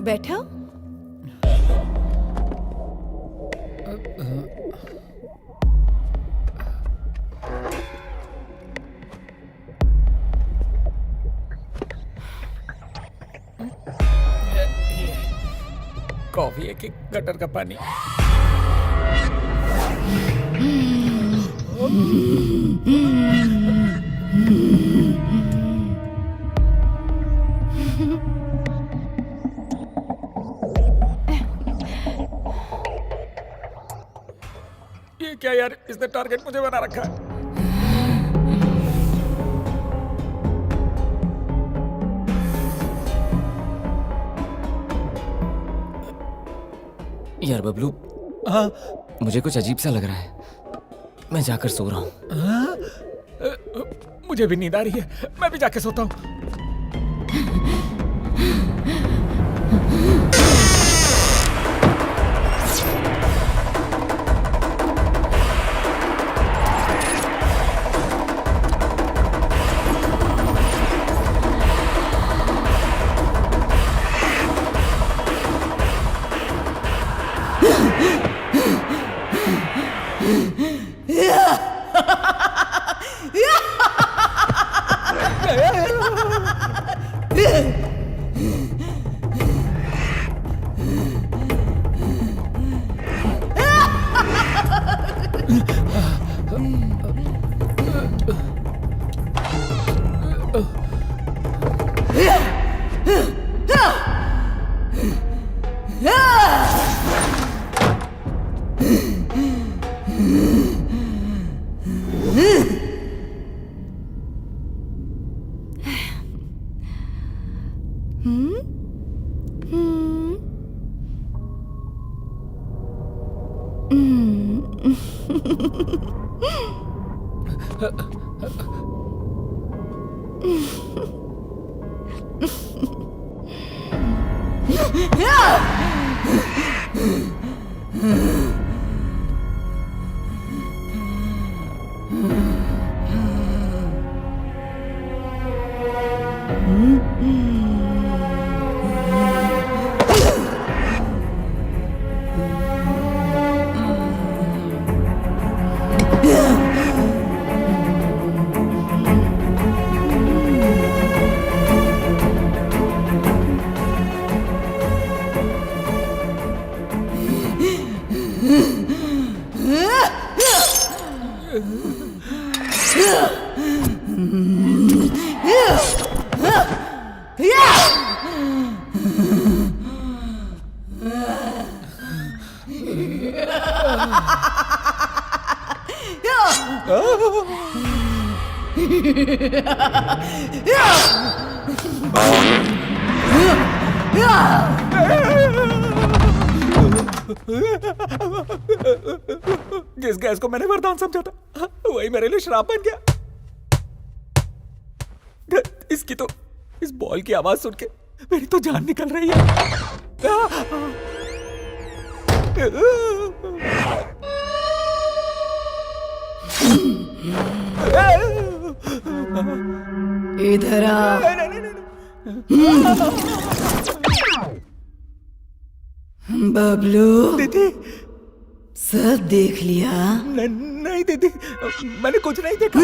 बैठा। कॉफी है कि गटर का पानी? ये क्या यार, इसने टारगेट मुझे बना रखा है। यार बबलू, हाँ? मुझे कुछ अजीब सा लग रहा है, मैं जाकर सो रहा हूँ। हाँ? मुझे भी नींद आ रही है, मैं भी जाके सोता हूँ। जिस गैस को मैंने वरदान समझा था वही मेरे लिए श्राप बन गया। इसकी तो इस बॉल की आवाज सुन के मेरी तो जान निकल रही है। इधर आ। बबलू, दीदी सब देख लिया? नहीं दीदी, मैंने कुछ नहीं देखा।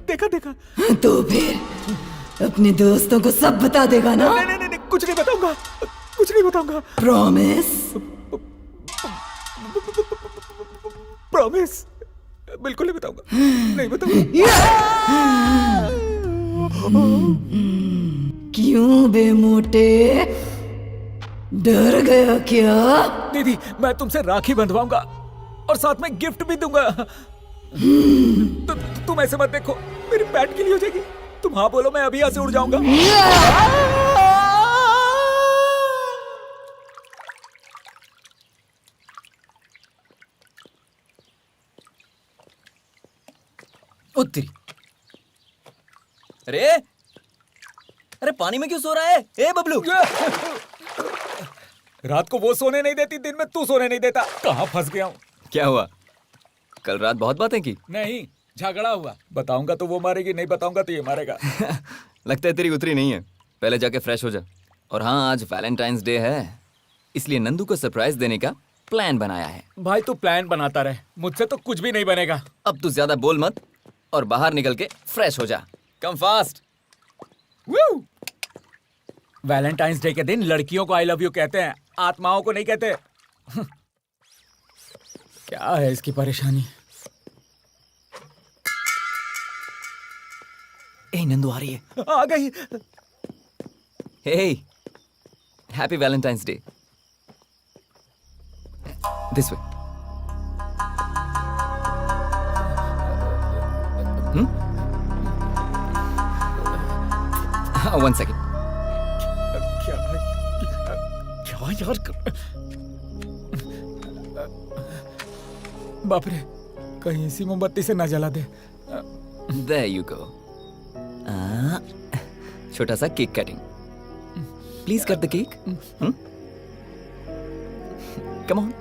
देखा तो फिर अपने दोस्तों को सब बता देगा ना? नहीं, कुछ नहीं बताऊंगा। प्रॉमिस? प्रॉमिस, बिल्कुल नहीं बताऊंगा। नहीं बताऊंगा। क्यों बे मोटे, डर गया क्या? दीदी, मैं तुमसे राखी बंधवाऊंगा और साथ में गिफ्ट भी दूंगा। तुम ऐसे मत देखो, मेरी पैट गिली हो जाएगी। तुम हाँ बोलो, मैं अभी यहाँ से उड़ जाऊंगा। उत्तरी। अरे पानी में क्यों सो रहा है? ए बबलू, रात को वो सोने नहीं देती, दिन में तू सोने नहीं देता। कहाँ फंस गया हूँ? क्या हुआ? कल रात बहुत बातें की। नहीं, झगड़ा हुआ। बताऊंगा तो वो मारेगी, नहीं बताऊंगा तो ये मारेगा। लगता है तेरी उतरी नहीं है। पहले जाके फ्रेश हो जा। और हाँ, आज वैलेंटाइंस डे है, इसलिए नंदू को सरप्राइज देने का प्लान बनाया है। भाई तू प्लान बनाता रहे, मुझसे तो कुछ भी नहीं बनेगा। अब तू ज्यादा बोल मत और बाहर निकल के फ्रेश हो जा। Come fast. वैलेंटाइंस डे के दिन लड़कियों को आई लव यू कहते हैं, आत्माओं को नहीं कहते। क्या है इसकी परेशानी? ए नंदू आ रही है। आ गई। Hey, happy valentine's day. This way. One second. क्या यार? बाप रे, कहीं इसी मोमबत्ती से ना जला दे। There you go. छोटा सा cake cutting. Please cut the cake. Come on.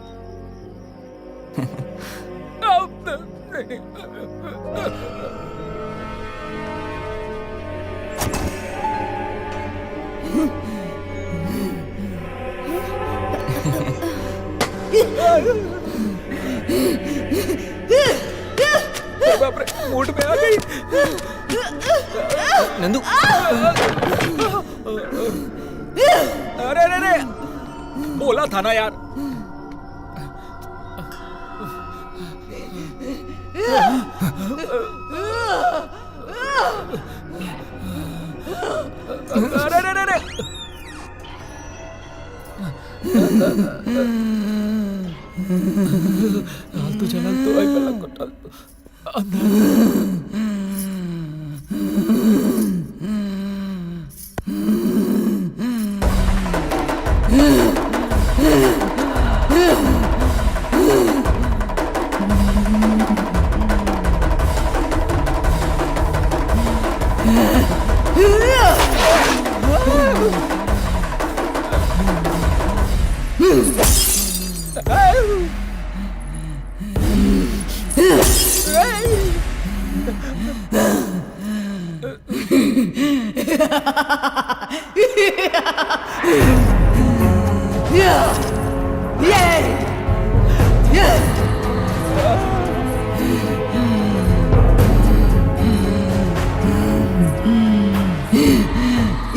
बाप रे, मूड में आ गई। नंदू, अरे बोला था ना यार।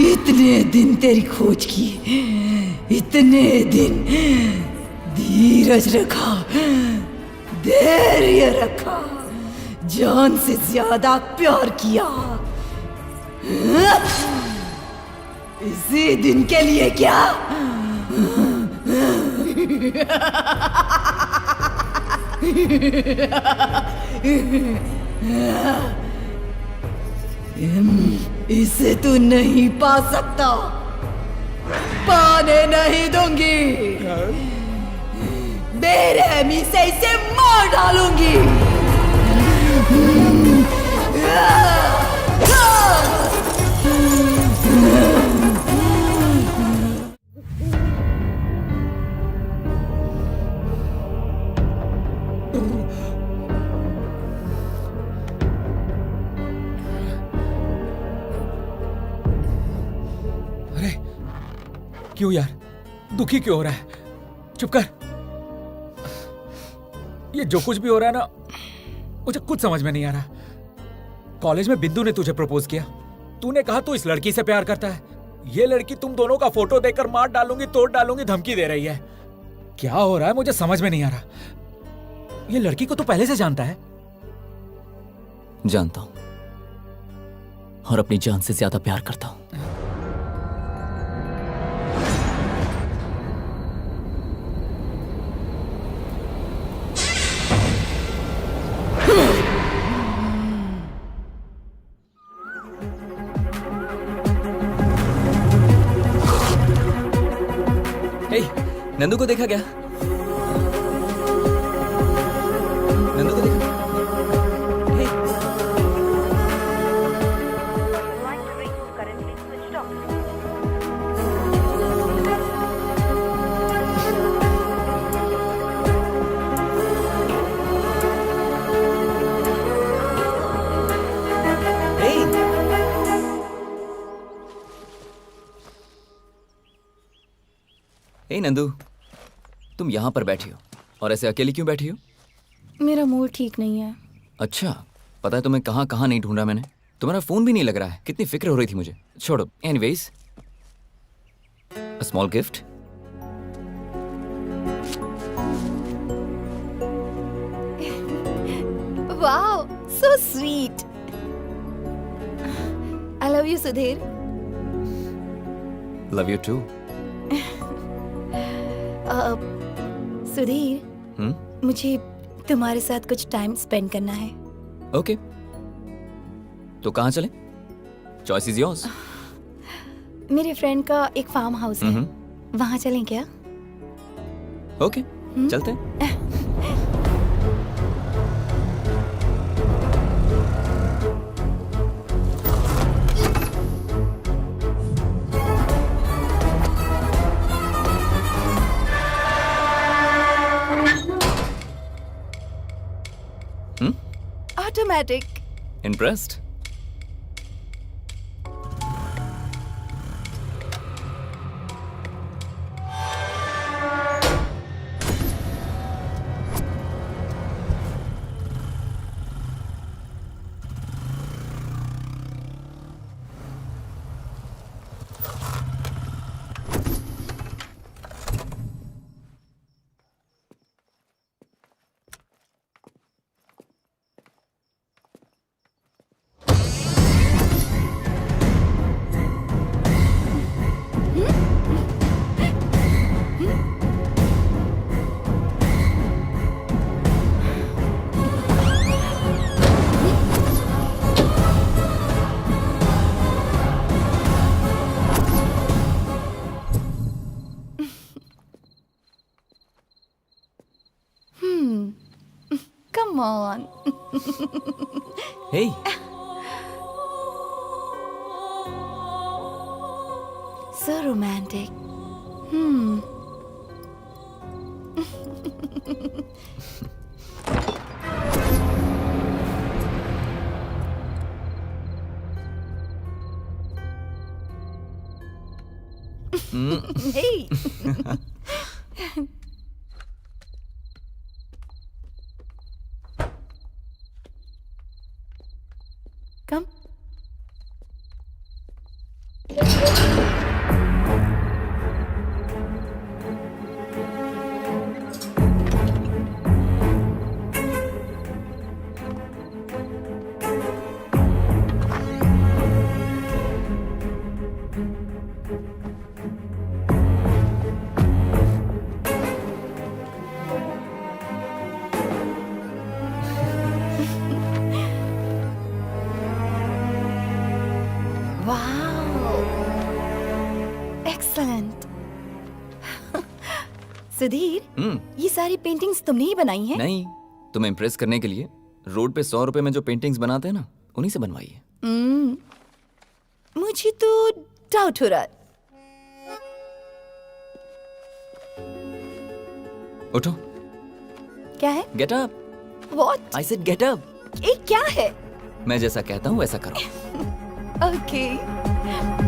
इतने दिन तेरी खोज की, इतने दिन धीरज रखा, धैर्य रखा, जान से ज्यादा प्यार किया, इसी दिन के लिए क्या? इसे तू नहीं पा सकता, पाने नहीं दूंगी, बेरहमी से इसे मार डालूंगी। अरे क्यों यार, दुखी क्यों हो रहा है? चुप कर। ये जो कुछ भी हो रहा है ना, मुझे कुछ समझ में नहीं आ रहा। कॉलेज में बिंदु ने तुझे प्रपोज किया, तूने कहा तू इस लड़की से प्यार करता है। ये लड़की तुम दोनों का फोटो देखकर मार डालूंगी, तोड़ डालूंगी धमकी दे रही है। क्या हो रहा है मुझे समझ में नहीं आ रहा। ये लड़की को तू पहले से जानता है? जानता हूं, और अपनी जान से ज्यादा प्यार करता हूं। नंदू को देखा क्या? नंदू को देखा? हे। हे नंदू, तुम यहाँ पर बैठी हो और ऐसे अकेली क्यों बैठी हो? मेरा मूड ठीक नहीं है। अच्छा, पता है तुम्हें कहाँ कहाँ नहीं ढूंढा मैंने। तुम्हारा फोन भी नहीं लग रहा है, कितनी फिक्र हो रही थी मुझे। छोड़ो, anyways, a small gift. Wow, so sweet. I love you Sudhir. Love you too. Sudhir, मुझे तुम्हारे साथ कुछ टाइम स्पेंड करना है। ओके, तो कहाँ चलें? Choice is yours. मेरे फ्रेंड का एक फार्म हाउस है, वहाँ चलें क्या? ओके, चलते हैं। Automatic. Impressed? Come on. Hey. So romantic. Hey. Come. Wow. Excellent. Sudhir, ये सारी पेंटिंग्स तुमने ही बनाई हैं? नहीं, तुम्हें इम्प्रेस करने के लिए रोड पे 100 रुपए में जो पेंटिंग्स बनाते हैं ना, उन्हीं से बनवाई है। मुझे तो डाउट हो रहा है। उठो। क्या है? Get up. What? I said get up. ये क्या है? मैं जैसा कहता हूँ वैसा करो। ओके। हाँ?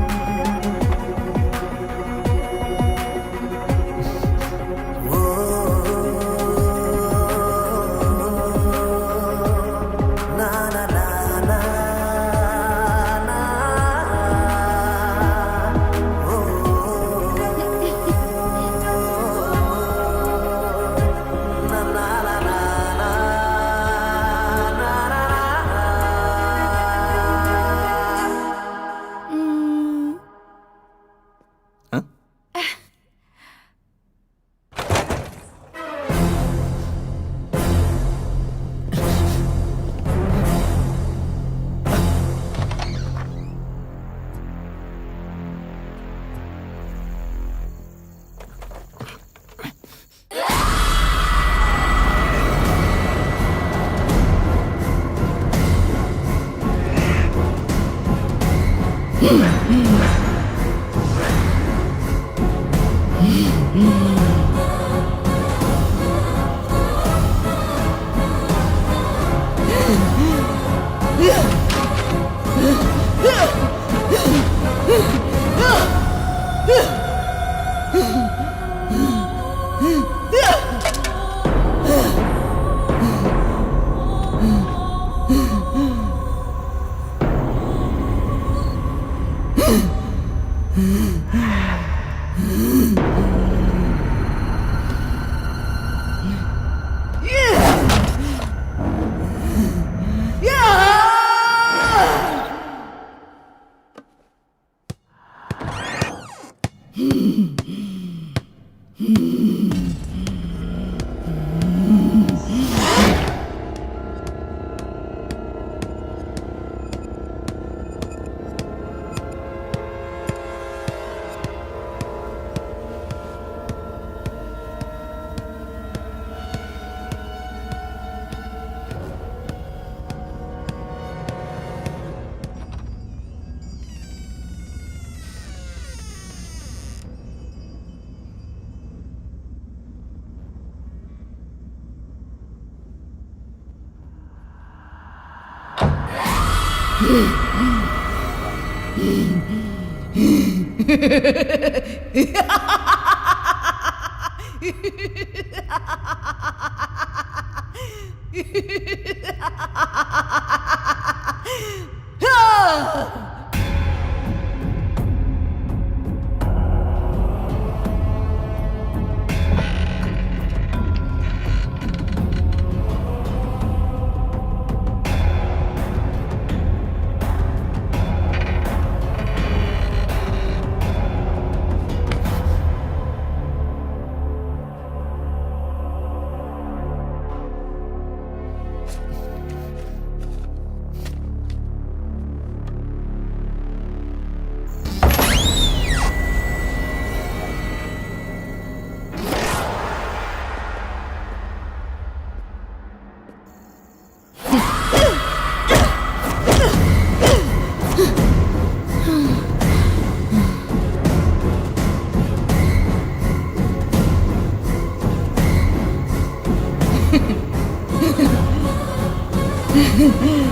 सुधीर!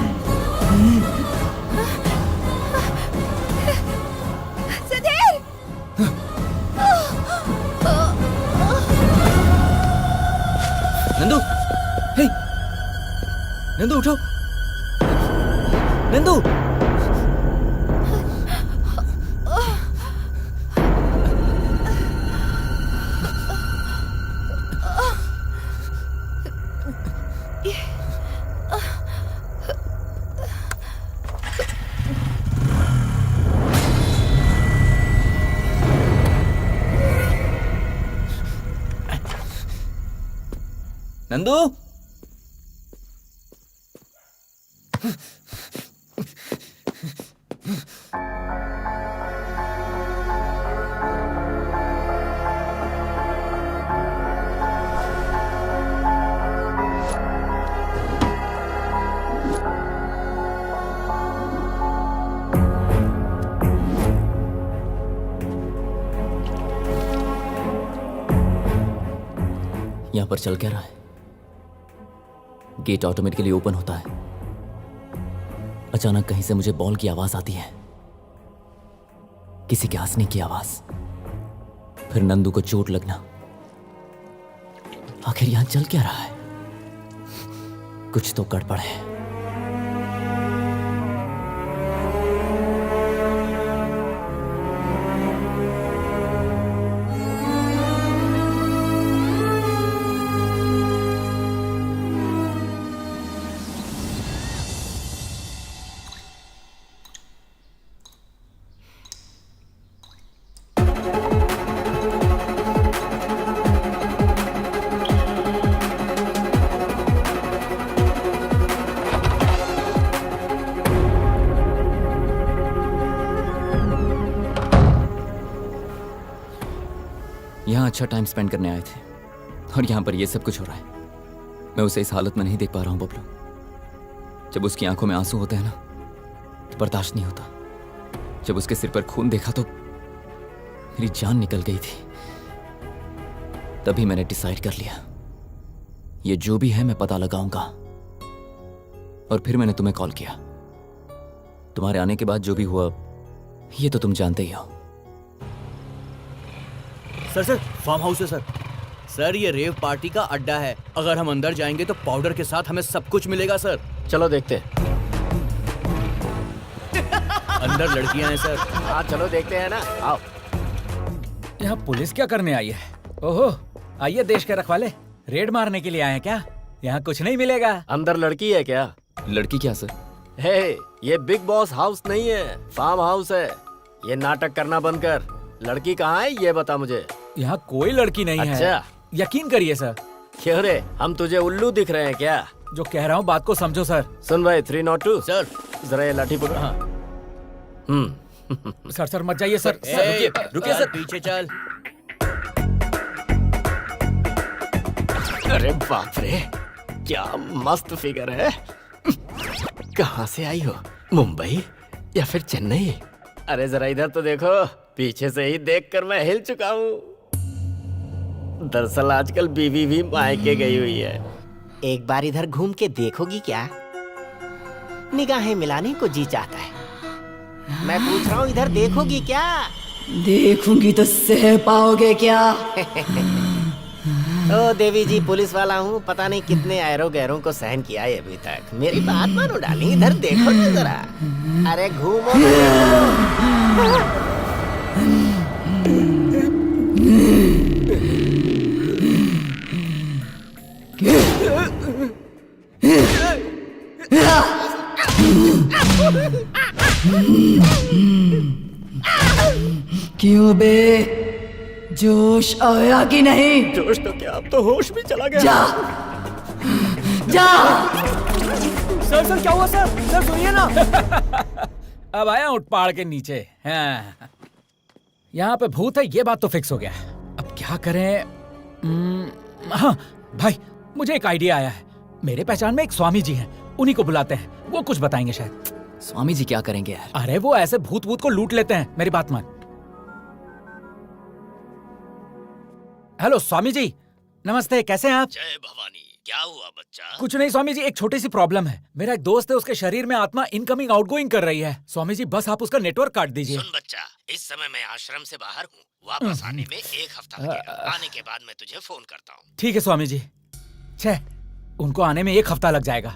नंदू, हे, नंदू उठो, नंदू। नंदू, यहां पर चल क्या रहा है? गेट ऑटोमेटिकली ओपन होता है। अचानक कहीं से मुझे बॉल की आवाज आती है, किसी के हंसने की आवाज, फिर नंदू को चोट लगना। आखिर यहां चल क्या रहा है? कुछ तो गड़बड़ है। यहां अच्छा टाइम स्पेंड करने आए थे और यहां पर यह सब कुछ हो रहा है। मैं उसे इस हालत में नहीं देख पा रहा हूं बबलू। जब उसकी आंखों में आंसू होते हैं ना, तो बर्दाश्त नहीं होता। जब उसके सिर पर खून देखा तो मेरी जान निकल गई थी। तभी मैंने डिसाइड कर लिया, ये जो भी है मैं पता लगाऊंगा। और फिर मैंने तुम्हें कॉल किया। तुम्हारे आने के बाद जो भी हुआ ये तो तुम जानते ही हो। सर फार्म हाउस है सर। सर ये रेव पार्टी का अड्डा है। अगर हम अंदर जाएंगे तो पाउडर के साथ हमें सब कुछ मिलेगा सर। चलो देखते हैं। अंदर लड़कियां हैं सर। हाँ चलो देखते हैं ना, आओ। यहाँ पुलिस क्या करने आई है? ओहो, आइए देश के रखवाले, रेड मारने के लिए आए हैं क्या? यहाँ कुछ नहीं मिलेगा। अंदर लड़की है क्या? लड़की क्या सर? हे, ये बिग बॉस हाउस नहीं है, फार्म हाउस है। ये नाटक करना बंद कर। लड़की कहाँ है ये बता मुझे। यहाँ कोई लड़की नहीं है। अच्छा। यकीन करिए सर। क्यों रे, हम तुझे उल्लू दिख रहे हैं क्या? जो कह रहा हूँ बात को समझो सर। सुन भाई 302 सर। जरा ये लाठी पकड़। हाँ। सर मत जाइए सर। रुकिए सर, पीछे चल। अरे बाप रे, क्या मस्त फिगर है। कहाँ से आई हो, मुंबई या फिर चेन्नई? अरे जरा इधर तो देखो, पीछे से ही देखकर मैं हिल चुका हूँ। दरअसल आजकल बीवी भी मायके गई हुई है। एक बार इधर घूम के देखोगी क्या? निगाहें मिलाने को जी चाहता है। मैं पूछ रहा हूँ इधर देखोगी क्या? देखूंगी तो सह पाओगे क्या? ओ देवी जी, पुलिस वाला हूँ, पता नहीं कितने ऐरो गैरों को सहन किया है अभी तक। मेरी बात मानो डाली, इधर देखो ना जरा। अरे घूमो ना, देखो। क्यों बे, जोश आया कि नहीं? जोश तो क्या, अब तो होश भी चला गया। जा जा। सर क्या हुआ सर? सर सुनिए ना। अब आया उठ पहाड़ के नीचे। हाँ। यहाँ पे भूत है ये बात तो फिक्स हो गया। अब क्या करें? हाँ भाई, मुझे एक आइडिया आया है। मेरे पहचान में एक स्वामी जी हैं, उन्हीं को बुलाते हैं, वो कुछ बताएंगे शायद। स्वामी जी क्या करेंगे यार? अरे वो ऐसे भूत को लूट लेते हैं, मेरी बात मान। हेलो स्वामी जी, नमस्ते, कैसे हैं आप? जय भवानी, क्या हुआ बच्चा? कुछ नहीं स्वामी जी, एक छोटी सी प्रॉब्लम है। मेरा एक दोस्त है, उसके शरीर में आत्मा इनकमिंग आउटगोइंग कर रही है। स्वामी जी बस आप उसका नेटवर्क काट दीजिए। सुन बच्चा, इस समय मैं आश्रम से बाहर हूँ, वापस आने में 1 हफ्ता लगेगा। आने के बाद मैं तुझे फोन करता हूँ। ठीक है स्वामी जी। छह, उनको आने में 1 हफ्ता लग जाएगा।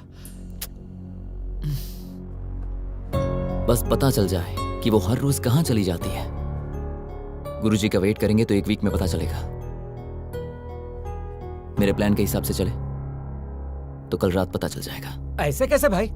बस पता चल जाए कि वो हर रोज कहाँ चली जाती है। गुरुजी का वेट करेंगे तो 1 वीक में पता चलेगा। मेरे प्लान के हिसाब से चले तो कल रात पता चल जाएगा। ऐसे कैसे भाई?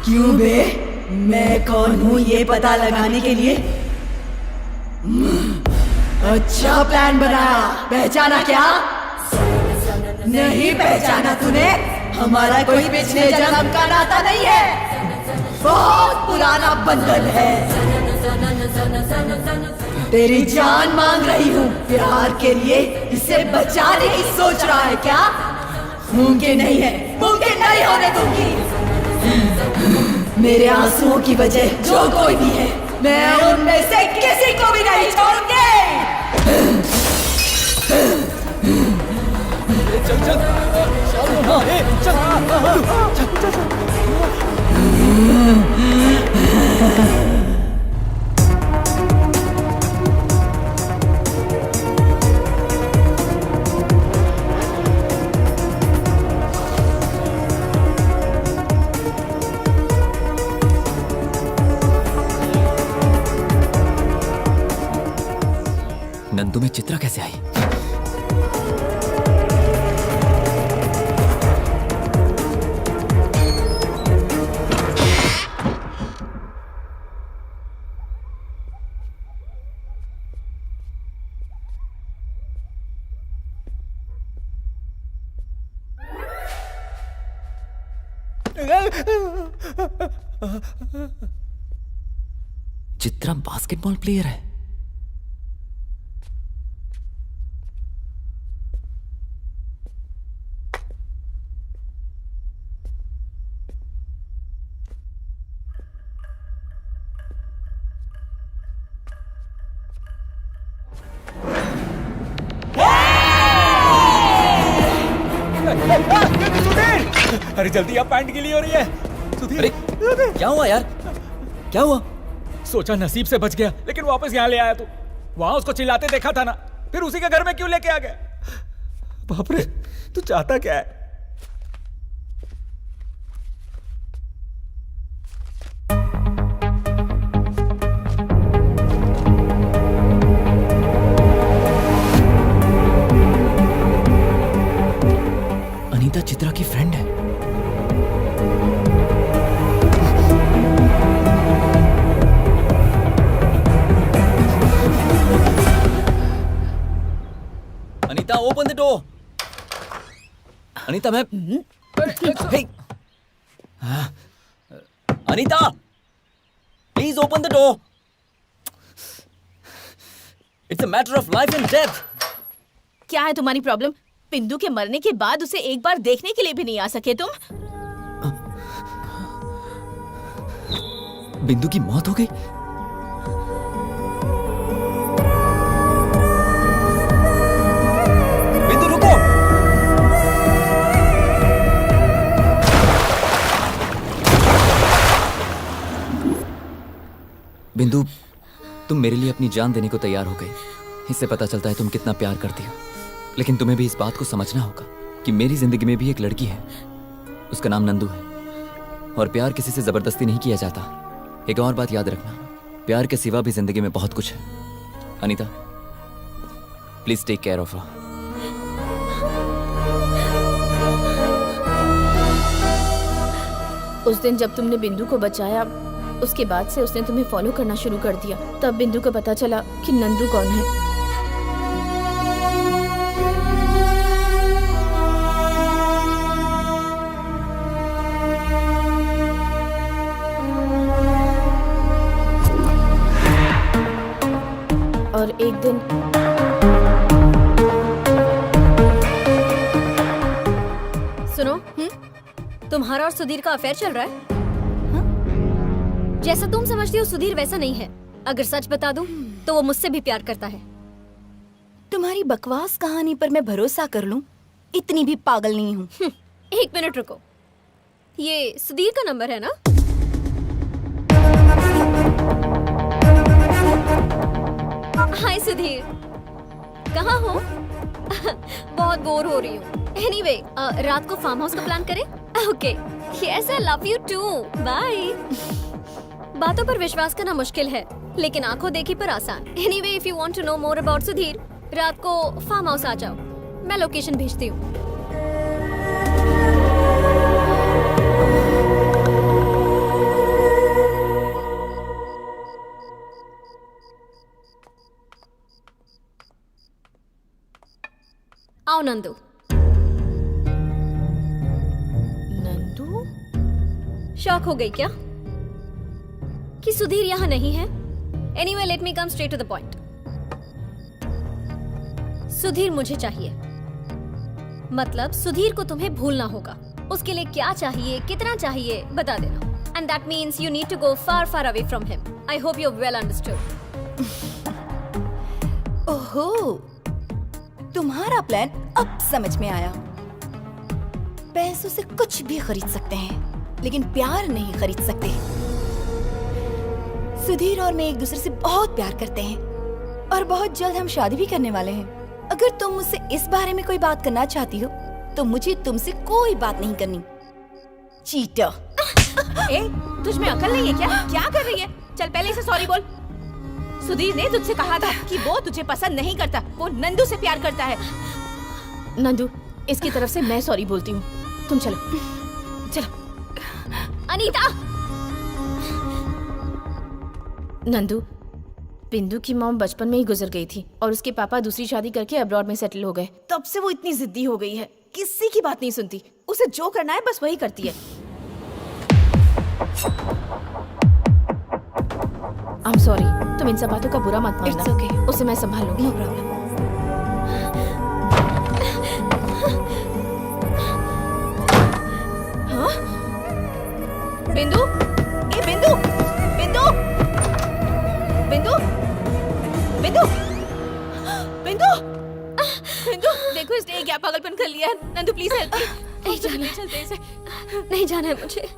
क्यों बे? मैं कौन हूँ ये पता लगाने के लिए? अच्छा प्लान बनाया। पहचाना क्या? नहीं पहचाना तूने? हमारा कोई पिछले जन्म का नाता नहीं है, बहुत पुराना बंधन है। तेरी जान मांग रही हूँ प्यार के लिए। इसे बचाने की सोच रहा है क्या? मुमकिन नहीं है, मुमकिन नहीं होने दूंगी। मेरे आंसुओं की वजह जो कोई भी है, मैं उनमें से किसी को भी नहीं छोड़ूंगी। नंदू में चित्रा कैसे आई? चित्रा बास्केटबॉल प्लेयर है। अरे जल्दी, आप पैंट गीली हो रही है। सुधीर, क्या हुआ यार? क्या हुआ? सोचा नसीब से बच गया, लेकिन वापस यहाँ ले आया तू। वहां उसको चिल्लाते देखा था ना, फिर उसी के घर में क्यों लेके आ गया? बाप रे, तू चाहता क्या है? अनीता चित्रा की फ्रेंड है। open the door. अनीता, मैं Hey. Anita, please open the door. It's a matter of life and death. क्या है तुम्हारी प्रॉब्लम? बिंदु के मरने के बाद उसे एक बार देखने के लिए भी नहीं आ सके तुम? बिंदु की मौत हो गई? बिंदु रुको! बिंदु, तुम मेरे लिए अपनी जान देने को तैयार हो गई। इससे पता चलता है तुम कितना प्यार करती हो। लेकिन तुम्हें भी इस बात को समझना होगा कि मेरी जिंदगी में भी एक लड़की है। उसका नाम नंदू है। और प्यार किसी से जबरदस्ती नहीं किया जाता। एक और बात याद रखना, प्यार के सिवा भी जिंदगी में बहुत कुछ है। Anita, please take care of her. उस दिन जब तुमने बिंदु को बचाया, उसके बाद से उसने तुम्हें फॉलो करना शुरू कर दिया। तब बिंदु को पता चला कि नंदू कौन है। और एक दिन सुनो, तुम्हारा और सुधीर का अफेयर चल रहा है? जैसा तुम समझती हो सुधीर वैसा नहीं है। अगर सच बता दूं तो वो मुझसे भी प्यार करता है। तुम्हारी बकवास कहानी पर मैं भरोसा कर लूं? इतनी भी पागल नहीं हूँ। एक मिनट रुको, ये सुधीर का नंबर है ना? हाय सुधीर, कहाँ हो? बहुत बोर हो रही हूँ। एनीवे, रात को फार्म हाउस का प्लान करें? Okay, yes I love you too, bye. बातों पर विश्वास करना मुश्किल है, लेकिन आंखों देखी पर आसान। Anyway, if you want to know more about Sudhir, रात को फार्म हाउस आ जाओ, मैं लोकेशन भेजती हूँ। आओ नंदू। नंदू? शॉक हो गई क्या कि सुधीर यहाँ नहीं है? Anyway, let me come straight to the point. Sudhir मुझे चाहिए, मतलब सुधीर को तुम्हें भूलना होगा। उसके लिए क्या चाहिए, कितना चाहिए, बता देना। And that means you need to go far far away from him. I hope you well understood. ओहो, तुम्हारा प्लान अब समझ में आया। पैसों से कुछ भी खरीद सकते हैं, लेकिन प्यार नहीं खरीद सकते। सुधीर और मैं एक दूसरे से बहुत प्यार करते हैं और बहुत जल्द हम शादी भी करने वाले हैं। अगर तुम मुझसे इस बारे में कोई बात करना चाहती हो तो मुझे तुमसे कोई बात नहीं करनी। चीटर। ए, तुझ में अकल नहीं है क्या? क्या कर रही है? चल पहले इसे सॉरी बोल। सुधीर ने तुझसे कहा था कि वो तुझे पसंद नहीं करता, वो नंदू से प्यार करता है। नंदू, इसकी तरफ से मैं सॉरी बोलती हूँ। तुम चलो चलो। अनीता! नंदू, बिंदु की मॉम बचपन में ही गुजर गई थी और उसके पापा दूसरी शादी करके अब्रॉड में सेटल हो गए। तब से वो इतनी जिद्दी हो गई है, किसी की बात नहीं सुनती। उसे जो करना है बस वही करती है। I'm sorry, तुम इन सब बातों का बुरा मत मानना। It's okay. उसे मैं संभालूंगी। No problem. हाँ? बिंदु? ए बिंदु! बिंदु! बिंदु! बिंदु! बिंदु! बिंदु! देखो इसने क्या पागलपन कर लिया है। Nandu please help me. नहीं जाना है, चलते इसे। नहीं जाना है मुझे।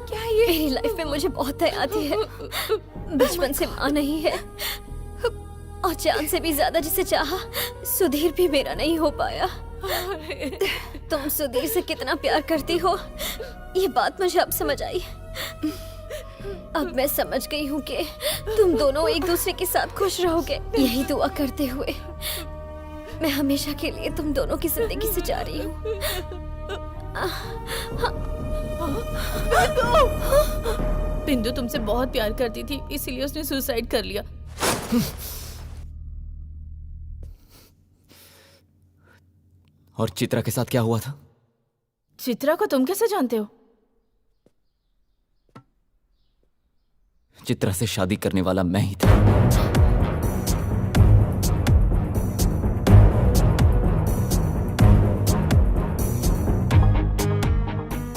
क्या ये? मेरी लाइफ में मुझे बहुत दया आती है। बचपन से माँ नहीं है और जान से भी ज्यादा जिसे चाहा, सुधीर भी मेरा नहीं हो पाया। तुम सुधीर से कितना प्यार करती हो, ये बात मुझे अब समझ आई। अब मैं समझ गई हूँ कि तुम दोनों एक दूसरे के साथ खुश रहोगे। यही दुआ करते हुए मैं हमेशा के लिए तुम दोनों की जिंदगी से जा रही हूँ। बिंदु तुमसे बहुत प्यार करती थी, इसीलिए उसने सुसाइड कर लिया। और चित्रा के साथ क्या हुआ था? चित्रा को तुम कैसे जानते हो? चित्रा से शादी करने वाला मैं ही था।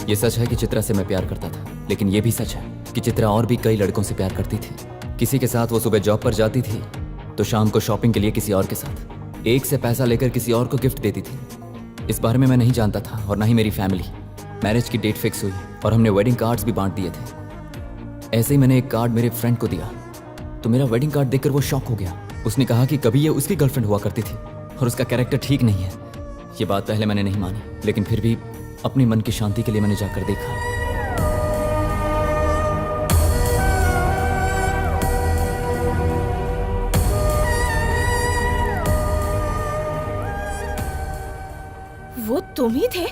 ये सच है कि चित्रा से मैं प्यार करता था, लेकिन ये भी सच है कि चित्रा और भी कई लड़कों से प्यार करती थी। किसी के साथ वो सुबह जॉब पर जाती थी तो शाम को शॉपिंग के लिए किसी और के साथ, एक से पैसा लेकर किसी और को गिफ्ट देती थी। इस बारे में मैं नहीं जानता था और ना ही मेरी फैमिली। मैरिज की डेट फिक्स हुई और हमने वेडिंग कार्ड्स भी बांट दिए थे। ऐसे ही मैंने एक कार्ड मेरे फ्रेंड को दिया तो मेरा वेडिंग कार्ड देखकर वो शॉक हो गया। उसने कहा कि कभी ये उसकी गर्लफ्रेंड हुआ करती थी और उसका कैरेक्टर ठीक नहीं है। ये बात पहले मैंने नहीं मानी, लेकिन फिर भी अपनी मन की शांति के लिए मैंने जाकर देखा। वो तुम ही थे?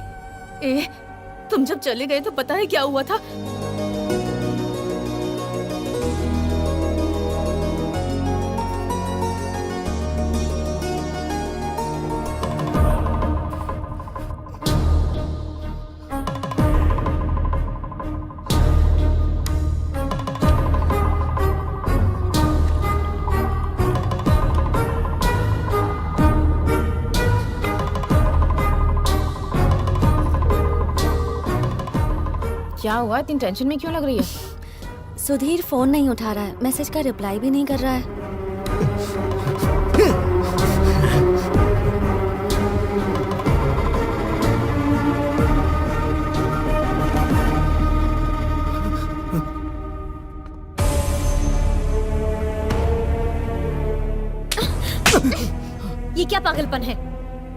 तुम जब चले गए तो पता है क्या हुआ था? क्या हुआ? इतनी टेंशन में क्यों लग रही है? सुधीर फोन नहीं उठा रहा है, मैसेज का रिप्लाई भी नहीं कर रहा है। ये क्या पागलपन है?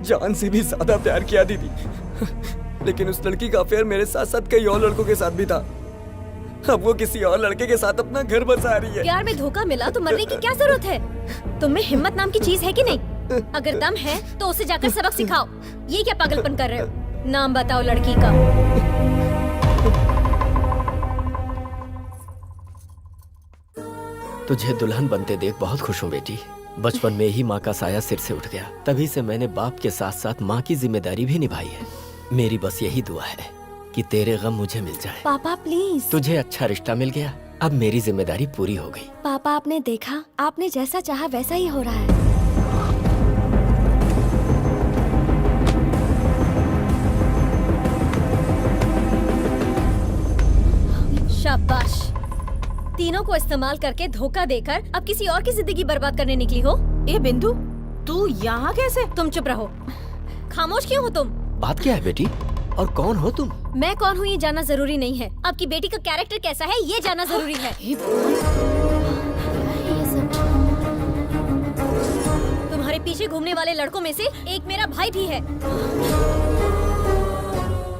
जान से भी ज्यादा प्यार किया दीदी, लेकिन उस लड़की का अफेयर मेरे साथ साथ कई और लड़कों के साथ भी था। अब वो किसी और लड़के के साथ अपना घर बसा रही है। प्यार में धोखा मिला तो मरने की क्या जरूरत है? तुम में हिम्मत नाम की चीज है कि नहीं? अगर दम है तो उसे जाकर सबक सिखाओ। ये क्या पागलपन कर रहे हो? नाम बताओ लड़की का। तुझे दुल्हन बनते देख बहुत खुश हूँ बेटी। बचपन में ही माँ का साया सिर से उठ गया, तभी से मैंने बाप के साथ साथ माँ की जिम्मेदारी भी निभाई है। मेरी बस यही दुआ है कि तेरे गम मुझे मिल जाए। पापा प्लीज। तुझे अच्छा रिश्ता मिल गया, अब मेरी जिम्मेदारी पूरी हो गई। पापा आपने देखा, आपने जैसा चाहा वैसा ही हो रहा है। शाबाश। तीनों को इस्तेमाल करके धोखा देकर अब किसी और की जिंदगी बर्बाद करने निकली हो। ए बिंदु, तू यहाँ कैसे? तुम चुप रहो। खामोश क्यों हो तुम? बात क्या है बेटी, और कौन हो तुम? मैं कौन हूँ ये जानना जरूरी नहीं है, आपकी बेटी का कैरेक्टर कैसा है ये जानना जरूरी है। तुम्हारे पीछे घूमने वाले लड़कों में से एक मेरा भाई भी है।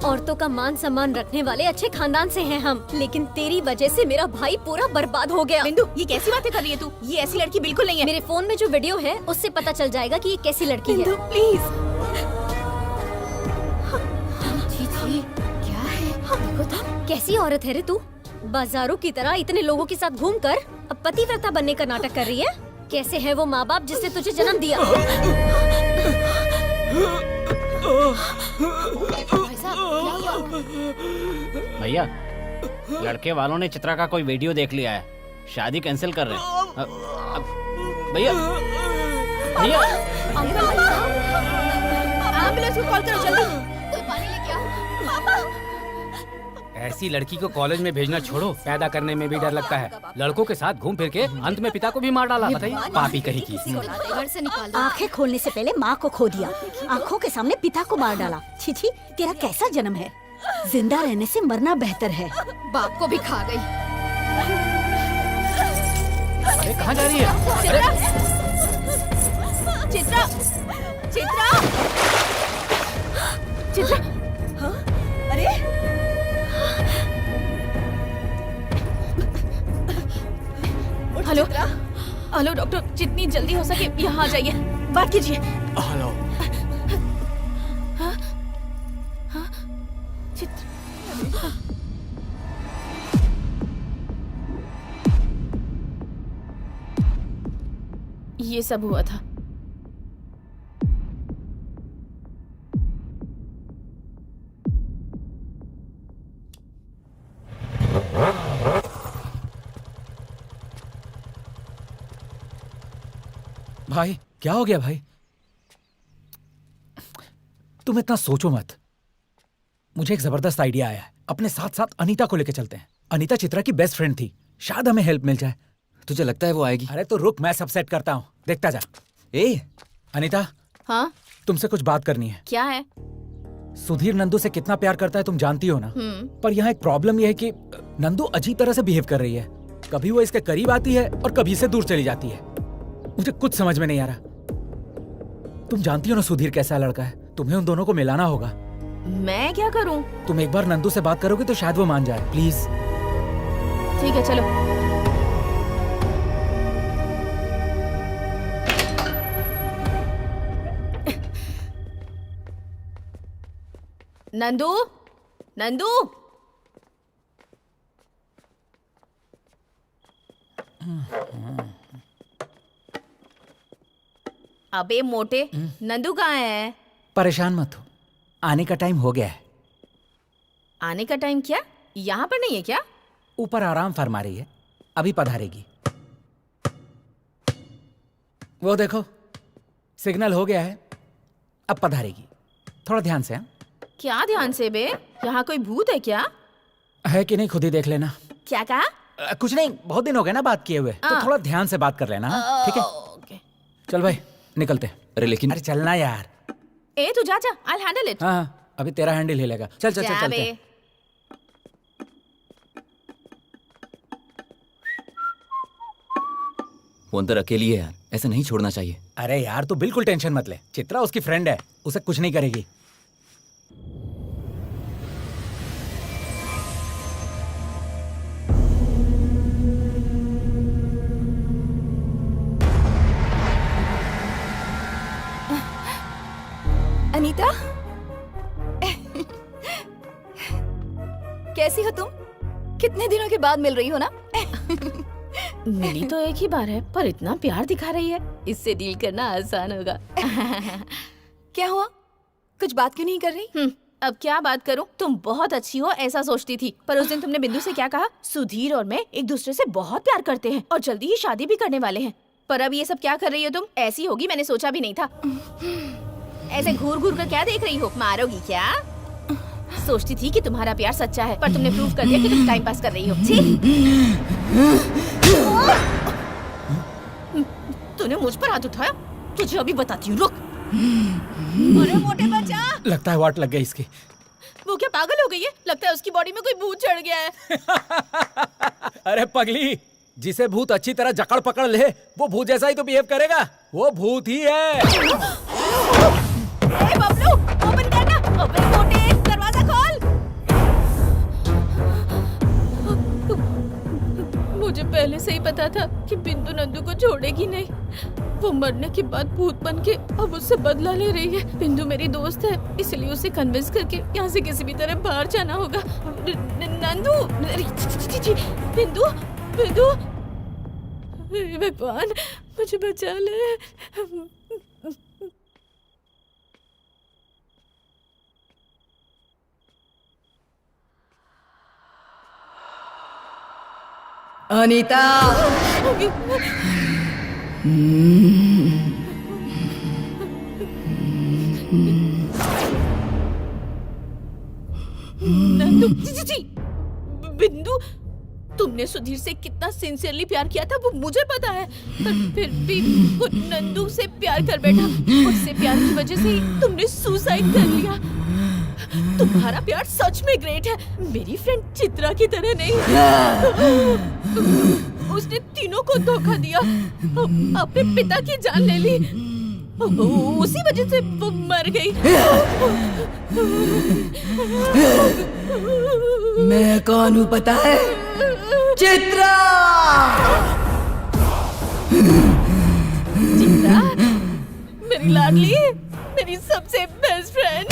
औरतों का मान सम्मान रखने वाले अच्छे खानदान से हैं हम, लेकिन तेरी वजह से मेरा भाई पूरा बर्बाद हो गया। बिंदु, ये कैसी बातें कर रही है तू? ये ऐसी लड़की बिल्कुल नहीं है। मेरे फोन में जो वीडियो है उससे पता चल जाएगा कि ये कैसी लड़की है। बिंदु प्लीज। क्या है? देखो तो कैसी औरत है रे तू। बाजारों की तरह इतने लोगों के साथ घूमकर अब पतिव्रता बनने का नाटक कर रही है। कैसे है वो माँ बाप जिसने तुझे जन्म दिया? भैया, लड़के वालों ने चित्रा का कोई वीडियो देख लिया है, शादी कैंसिल कर रहे हैं। भैया भैया एम्बुलेंस को कॉल करो जल्दी। कोई पानी लेके आओ। पापा। ऐसी लड़की को कॉलेज में भेजना छोड़ो, पैदा करने में भी डर लगता है। लड़कों के साथ घूम फिर के अंत में पिता को भी मार डाला। बताइए, पापी कहीं की। घर से निकाल दो। आंखें खोलने से पहले माँ को खो दिया, आंखों के सामने पिता को मार डाला। छी छी, तेरा कैसा जन्म है? जिंदा रहने से मरना बेहतर है। बाप को भी खा गई। अरे कहाँ जा रही है? अरे चित्रा, चित्रा, चित्रा। हाँ? अरे हेलो हेलो डॉक्टर, जितनी जल्दी हो सके यहाँ आ जाइए। बात कीजिए। हेलो। हाँ? हाँ? चित्रा। ये सब हुआ था। भाई क्या हो गया भाई? तुम इतना सोचो मत। मुझे एक जबरदस्त आइडिया आया है। अपने साथ साथ अनीता को लेके चलते हैं। अनीता चित्रा की बेस्ट फ्रेंड थी, शायद हमें हेल्प मिल जाए। तुझे लगता है वो आएगी? अरे तो रुक, मैं सब सेट करता हूँ, देखता जा। ए अनीता, हाँ तुमसे कुछ बात करनी है। क्या है? सुधीर नंदू से कितना प्यार करता है तुम जानती हो ना। पर यहाँ एक प्रॉब्लम यह है कि नंदू अजीब तरह से बिहेव कर रही है। कभी वो इसके करीब आती है और कभी इससे दूर चली जाती है। मुझे कुछ समझ में नहीं आ रहा। तुम जानती हो ना सुधीर कैसा लड़का है। तुम्हें उन दोनों को मिलाना होगा। मैं क्या करूं? तुम एक बार नंदू से बात करोगे तो शायद वो मान जाए। प्लीज। ठीक है चलो। नंदू, नंदू, अबे मोटे, नंदू कहाँ है? परेशान मत हो, आने का टाइम हो गया है। आने का टाइम क्या? यहाँ पर नहीं है क्या? ऊपर आराम फरमा रही है, अभी पधारेगी। वो देखो सिग्नल हो गया है, अब पधारेगी। थोड़ा ध्यान से। हाँ? क्या ध्यान से बे? यहाँ कोई भूत है क्या? है कि नहीं खुद ही देख लेना। क्या कहा? कुछ नहीं, बहुत दिन हो गए ना बात किए हुए, तो थोड़ा ध्यान से बात कर लेना। हाँ? ठीक है? ओके। चल भाई निकलते। अरे लेकिन अरे चलना यार। ए तू जा, I'll handle it। हाँ अभी तेरा हैंडल हिलेगा। चल चल चल चलते हैं। वो अंदर अकेली है यार, ऐसे नहीं छोड़ना चाहिए। अरे यार तू बिल्कुल टेंशन मत ले, चित्रा उसकी फ्रेंड है, उसे कुछ नहीं करेगी। अनीता कैसी हो तुम? कितने दिनों के बाद मिल रही हो ना? मिली तो एक ही बार है, पर इतना प्यार दिखा रही है, इससे डील करना आसान होगा। क्या हुआ? कुछ बात क्यों नहीं कर रही? अब क्या बात करूं? तुम बहुत अच्छी हो ऐसा सोचती थी, पर उस दिन तुमने बिंदु से क्या कहा? सुधीर और मैं एक दूसरे से बहुत प्यार करते हैं और जल्दी ही शादी भी करने वाले हैं। पर अब ये सब क्या कर रही हो तुम? ऐसी होगी मैंने सोचा भी नहीं था। ऐसे घूर घूर कर क्या देख रही हो? मारोगी क्या? सोचती थी कि तुम्हारा प्यार सच्चा है, पर तुमने प्रूव कर दिया कि तुम टाइम पास कर रही हो। तूने मुझ पर हाथ उठाया, तुझे अभी बताती हूँ, रुक। अरे मोटे बच्चा, लगता है वाट लग गई इसकी। वो क्या पागल हो गई है? लगता है उसकी बॉडी में कोई भूत चढ़ गया है। अरे पगली, जिसे भूत अच्छी तरह जकड़ पकड़ ले वो भूत जैसा ही तो बिहेव करेगा। वो भूत ही है। ए बबलू, ओपन करना। अबे मोटे, दरवाजा खोल। मुझे पहले से ही पता था कि बिंदु नंदू को छोड़ेगी नहीं। वो मरने के बाद भूत बन के अब उससे बदला ले रही है। बिंदु मेरी दोस्त है, इसलिए उसे कन्विंस करके यहाँ से किसी भी तरह बाहर जाना होगा। नंदू, बिंदु, बिंदु, भगवान मुझे बचा ले। अनीता, नंदू, जी, बिंदु, तुमने सुधीर से कितना सिंसियरली प्यार किया था वो मुझे पता है, पर फिर भी वो नंदू से प्यार कर बैठा। उससे प्यार की वजह से ही तुमने सुसाइड कर लिया। तुम्हारा प्यार सच में ग्रेट है, मेरी फ्रेंड चित्रा की तरह नहीं। उसने तीनों को धोखा दिया, अपने पिता की जान ले ली, उसी वजह से वो मर गई। मैं कौन हूँ पता है? चित्रा! चित्रा, मेरी लाडली, मेरी सबसे बेस्ट फ्रेंड।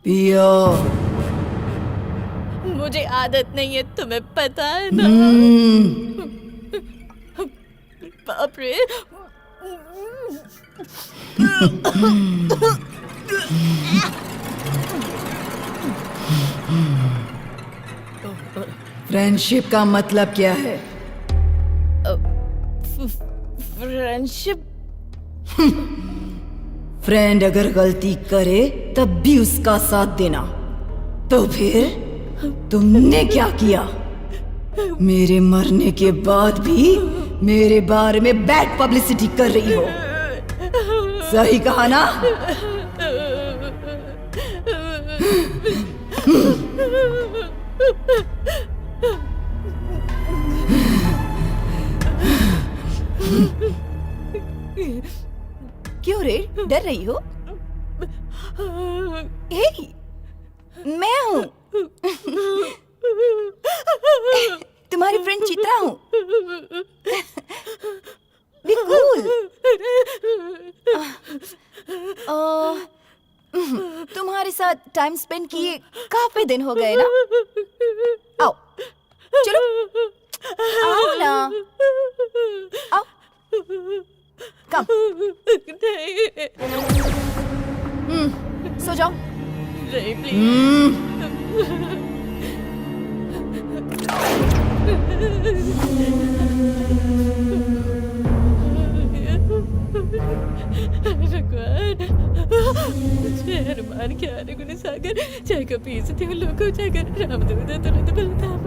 पियो। मुझे आदत नहीं है, तुम्हें पता है ना। बाप रे, फ्रेंडशिप का मतलब क्या है? फ्रेंडशिप। फ्रेंड अगर गलती करे तब भी उसका साथ देना। तो फिर तुमने क्या किया? मेरे मरने के बाद भी मेरे बारे में बैड पब्लिसिटी कर रही हो। सही कहा ना? क्यों रे, डर रही हो? हे, मैं हूँ। तुम्हारी फ्रेंड चित्रा हूँ। Be cool. तुम्हारे साथ टाइम स्पेंड किए काफी दिन हो गए ना। आओ, चलो, आओ ना, आओ, कम। सो जाओ। नहीं प्लीज। भगवान, शहर मान के आने गुण सागर चाहे कपी से थे लोगों जागर राम दूध तुरंत बलताम।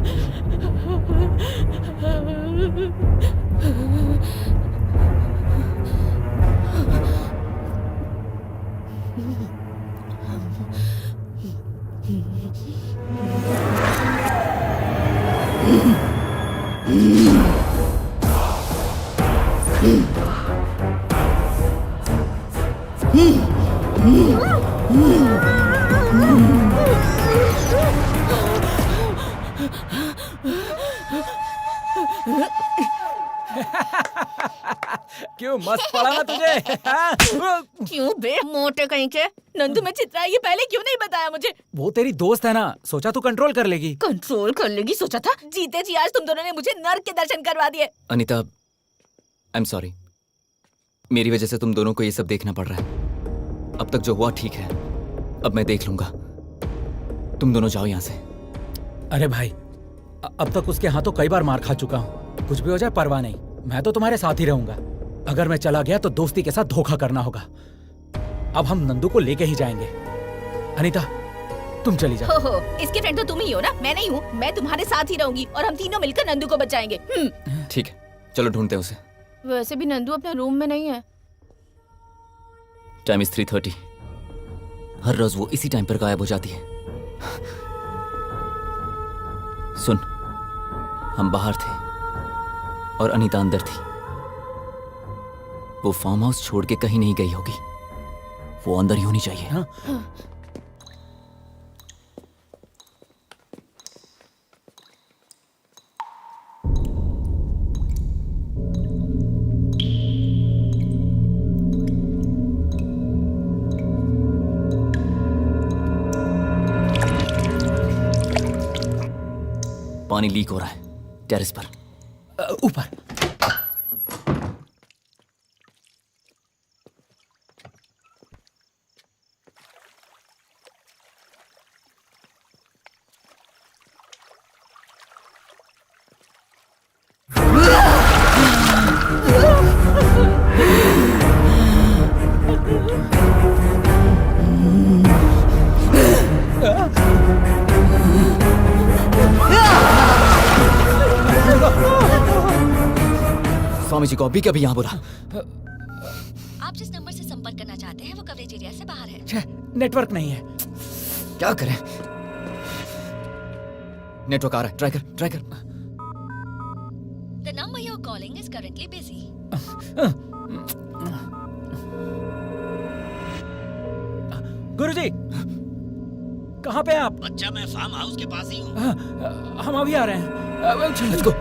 क्यों मस्त पड़ा ना तुझे? क्यों बे मोटे कहीं के? नंदू में चित्रा ये पहले क्यों नहीं बताया मुझे? वो तेरी दोस्त है ना, सोचा तू कंट्रोल कर लेगी। कंट्रोल कर लेगी सोचा था? जीते जी आज तुम दोनों ने मुझे नर्क के दर्शन करवा दिए। Anita, I am sorry. मेरी वजह से तुम दोनों को ये सब देखना पड़ रहा है। अब तक जो हुआ ठीक है, अब मैं देख लूंगा। तुम दोनों जाओ यहाँ से। अरे भाई, अब तक उसके हाथों कई बार मार खा चुका हूँ। कुछ भी हो जाए परवाह नहीं, मैं तो तुम्हारे साथ ही रहूंगा। अगर मैं चला गया तो दोस्ती के साथ धोखा करना होगा। अब हम नंदू को लेके ही जाएंगे। अनीता, तुम चली जाओ। हो, इसके फ्रेंड तो तुम ही हो ना, मैं नहीं हूँ। मैं तुम्हारे साथ ही रहूंगी और हम तीनों मिलकर नंदू को बचाएंगे। ठीक है, चलो ढूंढते हैं उसे। वैसे भी नंदू अपने रूम में नहीं है। Time is 3:30। हर रोज वो इसी टाइम पर गायब हो जाती है। सुन, हम बाहर थे और अनीता अंदर थी। वो फार्म हाउस छोड़ के कहीं नहीं गई होगी। वो अंदर ही होनी चाहिए। हाँ? पानी लीक हो रहा है टेरेस पर। ऊपर। स्वामी जी को अभी कभी यहाँ बुला। आप जिस नंबर से संपर्क करना चाहते हैं वो कवरेज एरिया से बाहर है। नेटवर्क नहीं है। क्या करें? नेटवर्क आ रहा है, ट्राई कर, ट्राई कर। The number you are calling is currently busy. गुरुजी, कहाँ पे हैं आप? बच्चा, मैं फार्म हाउस के पास ही हूँ। हम अभी आ रहे हैं। Let's go.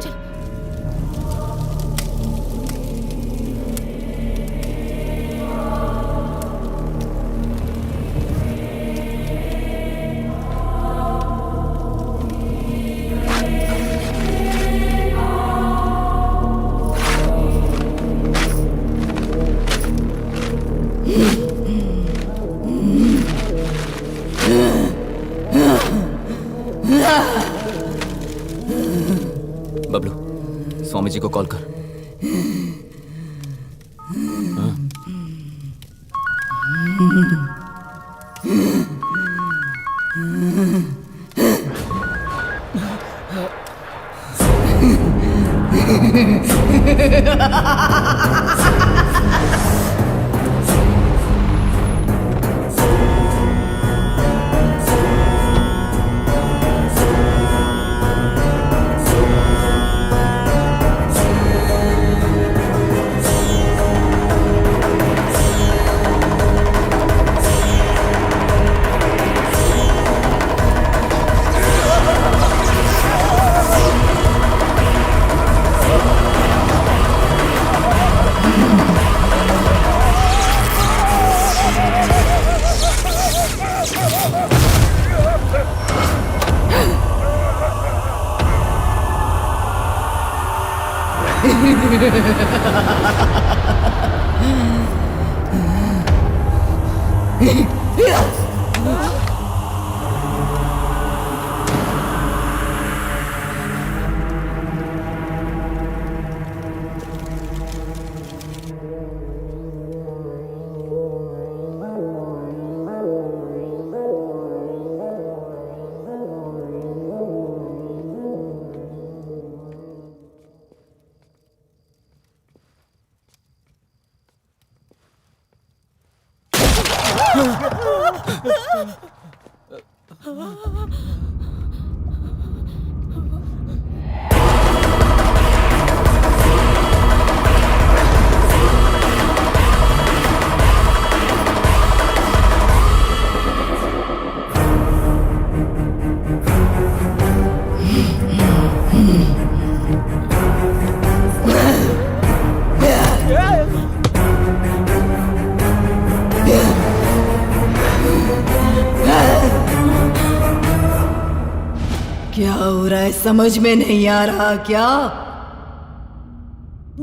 क्या हो रहा है समझ में नहीं आ रहा क्या?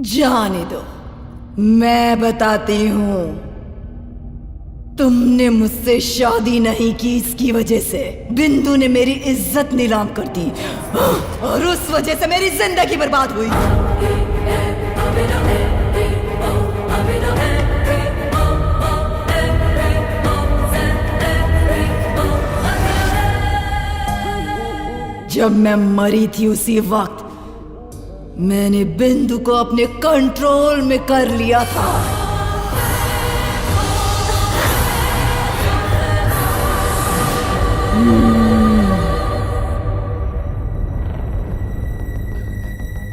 जाने दो, मैं बताती हूं। तुमने मुझसे शादी नहीं की, इसकी वजह से बिंदु ने मेरी इज्जत नीलाम कर दी और उस वजह से मेरी जिंदगी बर्बाद हुई। जब मैं मरी थी उसी वक्त मैंने बिंदु को अपने कंट्रोल में कर लिया था।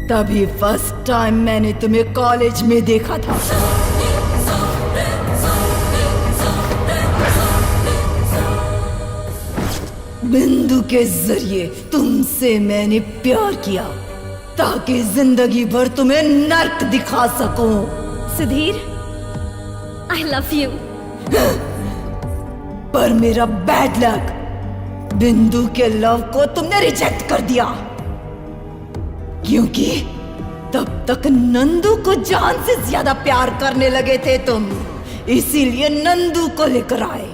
तभी फर्स्ट टाइम मैंने तुम्हें कॉलेज में देखा था। बिंदु के जरिए तुमसे मैंने प्यार किया ताकि जिंदगी भर तुम्हें नर्क दिखा सकूं। Sudhir, I love you। पर मेरा बैड लक, बिंदु के लव को तुमने रिजेक्ट कर दिया क्योंकि तब तक नंदू को जान से ज्यादा प्यार करने लगे थे तुम, इसीलिए नंदू को लेकर आए।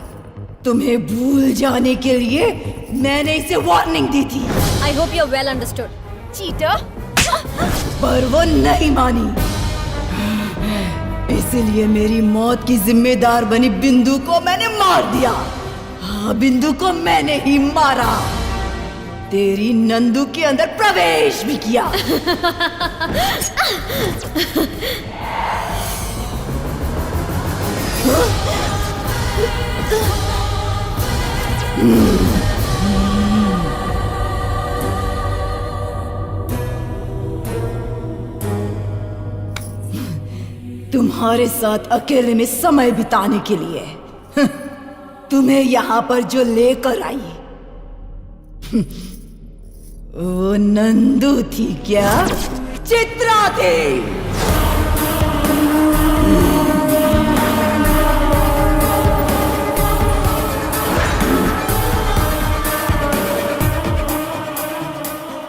तुम्हें भूल जाने के लिए मैंने इसे वार्निंग दी थी। I hope you're well understood। Cheater. पर वो नहीं मानी, इसीलिए मेरी मौत की जिम्मेदार बनी बिंदु को मैंने मार दिया। हाँ, बिंदु को मैंने ही मारा, तेरी नंदू के अंदर प्रवेश भी किया। तुम्हारे साथ अकेले में समय बिताने के लिए तुम्हें यहाँ पर जो लेकर आई वो नंदू थी क्या? चित्रा थी।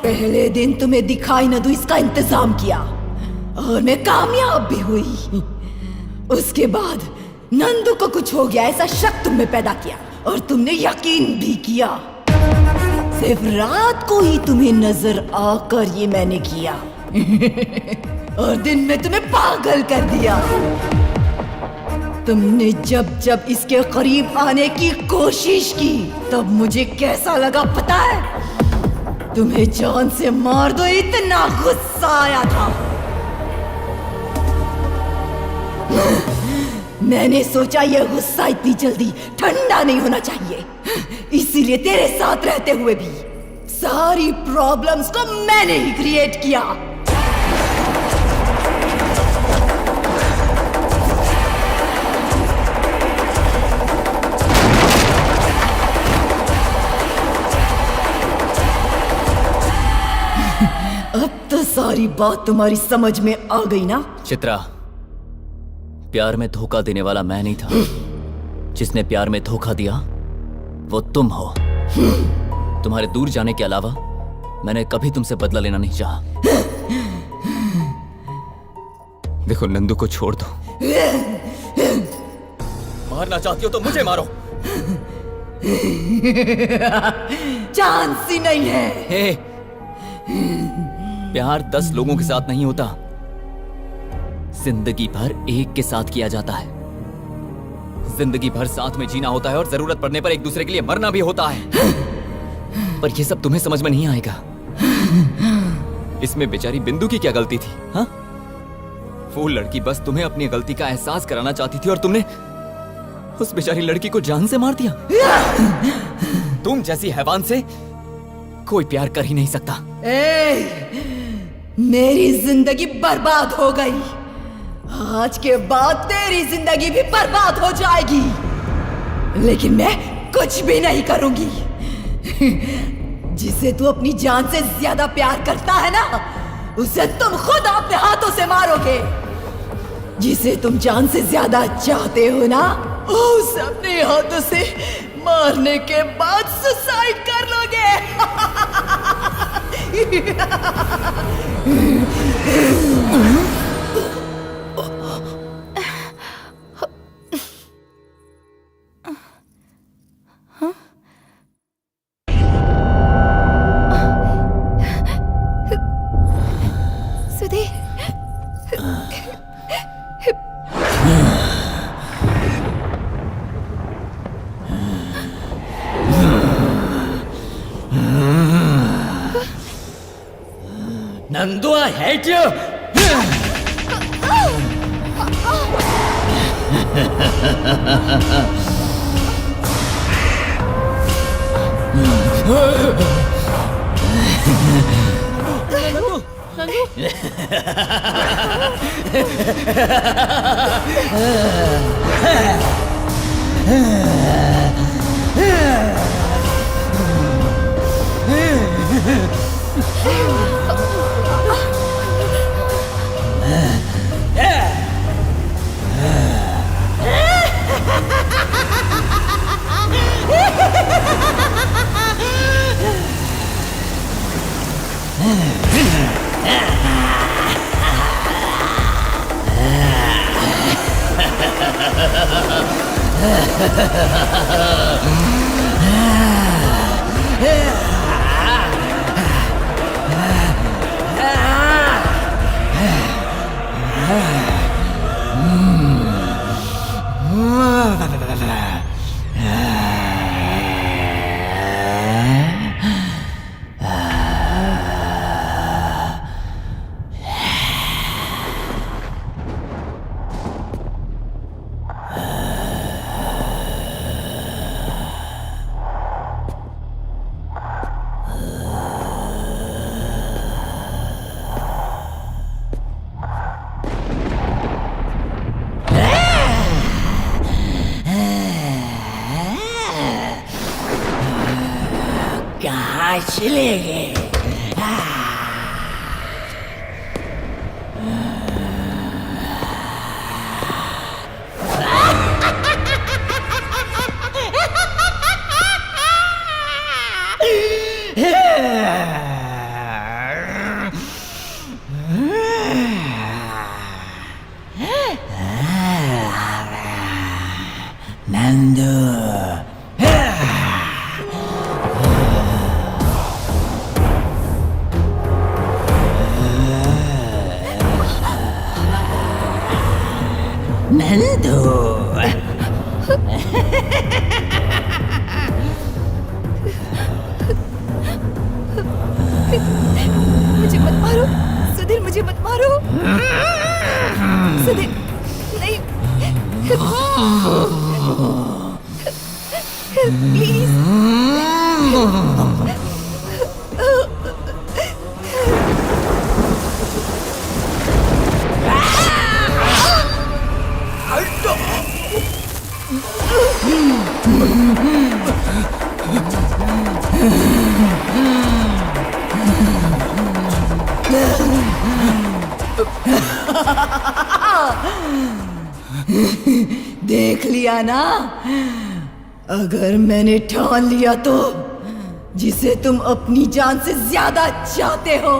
पहले दिन तुम्हें दिखाई न दूं इसका इंतजाम किया और मैं कामयाब भी हुई। उसके बाद नंदू को कुछ हो गया ऐसा शक तुम में पैदा किया और तुमने यकीन भी किया। सिर्फ रात को ही तुम्हें नजर आकर ये मैंने किया और दिन में तुम्हें पागल कर दिया। तुमने जब जब इसके करीब आने की कोशिश की तब मुझे कैसा लगा पता है? तुम्हें जान से मार दो इतना गुस्सा आया था। मैंने सोचा यह गुस्सा इतनी जल्दी ठंडा नहीं होना चाहिए, इसीलिए तेरे साथ रहते हुए भी सारी प्रॉब्लम्स को मैंने ही क्रिएट किया। अब तो सारी बात तुम्हारी समझ में आ गई ना? चित्रा, प्यार में धोखा देने वाला मैं नहीं था। जिसने प्यार में धोखा दिया वो तुम हो। तुम्हारे दूर जाने के अलावा मैंने कभी तुमसे बदला लेना नहीं चाहा। देखो, नंदू को छोड़ दो। मारना चाहती हो तो मुझे मारो। चांस ही नहीं है। हे, प्यार 10 लोगों के साथ नहीं होता, जिंदगी भर एक के साथ किया जाता है। जिंदगी भर साथ में जीना होता है और जरूरत पड़ने पर एक दूसरे के लिए मरना भी होता है। पर यह सब तुम्हें समझ में नहीं आएगा। इसमें बेचारी बिंदु की क्या गलती थी? हाँ, वो लड़की बस तुम्हें अपनी गलती का एहसास कराना चाहती थी और तुमने उस बेचारी लड़की को जान से मार दिया। तुम जैसी हैवान से कोई प्यार कर ही नहीं सकता। मेरी जिंदगी बर्बाद हो गई। आज के बाद तेरी जिंदगी भी बर्बाद हो जाएगी, लेकिन मैं कुछ भी नहीं करूंगी। जिसे तू अपनी जान से ज्यादा प्यार करता है ना, उसे तुम खुद अपने हाथों से मारोगे। जिसे तुम जान से ज्यादा चाहते हो ना, उसे अपने हाथों से मारने के बाद सुसाइड कर लोगे। Nandu, I hate you! कहाँ चले गए? नंदू, नंदू। मुझे मत मारो सुधीर, मुझे मत मारो सुधीर, नहीं प्लीज। देख लिया ना, अगर मैंने ठान लिया तो जिसे तुम अपनी जान से ज्यादा चाहते हो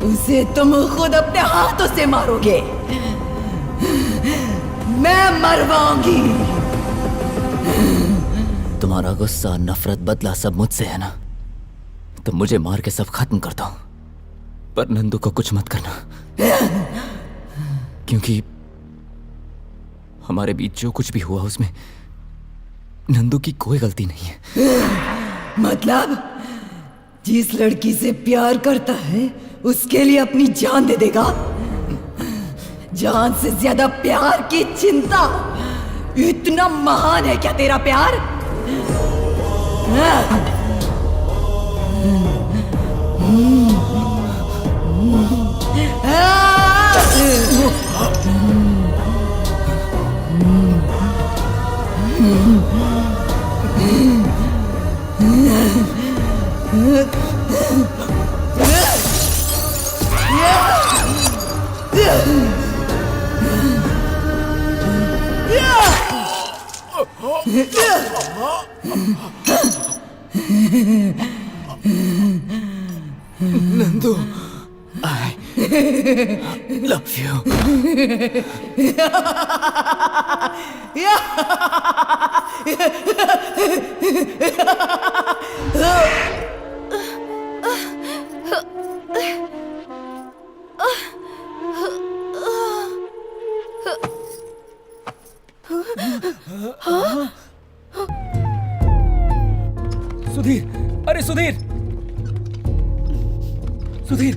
उसे तुम खुद अपने हाथों से मारोगे। मैं मरवाऊंगी। तुम्हारा गुस्सा, नफरत, बदला सब मुझसे है ना, तो मुझे मार के सब खत्म कर दो, पर नंदू को कुछ मत करना, क्योंकि हमारे बीच जो कुछ भी हुआ उसमें नंदू की कोई गलती नहीं है। मतलब जिस लड़की से प्यार करता है उसके लिए अपनी जान दे देगा? जान से ज्यादा प्यार की चिंता, इतना महान है क्या तेरा प्यार? Nandu, I love you. Sudhir, अरे सुधीर, सुधीर,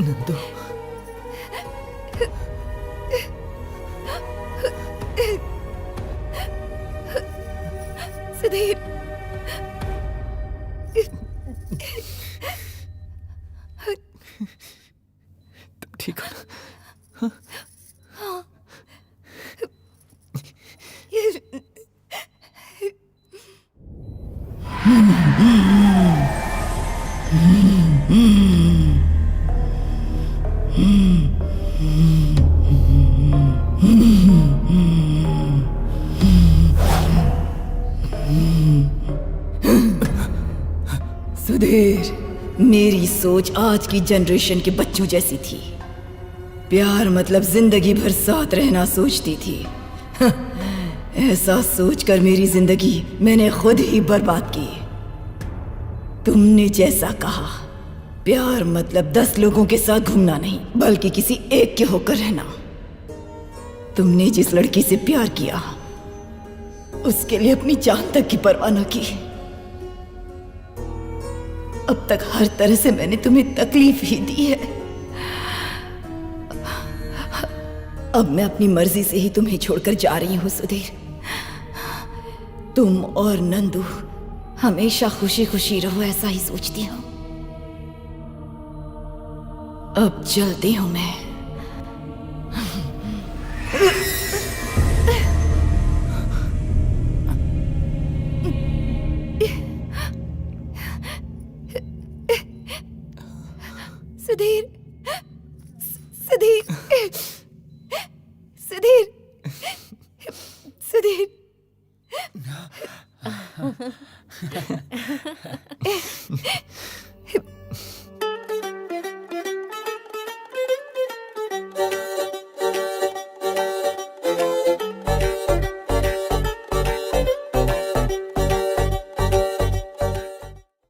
नंदू, सुधीर, तुम ठीक हो ना? हाँ। सुधीर, मेरी सोच आज की जनरेशन के बच्चों जैसी थी। प्यार मतलब जिंदगी भर साथ रहना सोचती थी। ऐसा सोचकर मेरी जिंदगी मैंने खुद ही बर्बाद की। तुमने जैसा कहा, प्यार मतलब 10 लोगों के साथ घूमना नहीं, बल्कि किसी एक के होकर रहना। तुमने जिस लड़की से प्यार किया उसके लिए अपनी जान तक की परवाह न की। अब तक हर तरह से मैंने तुम्हें तकलीफ ही दी है। अब मैं अपनी मर्जी से ही तुम्हें छोड़कर जा रही हूं सुधीर। तुम और नंदू हमेशा खुशी खुशी रहो, ऐसा ही सोचती हूँ। अब चलती हूँ मैं। सुधीर, सुधीर।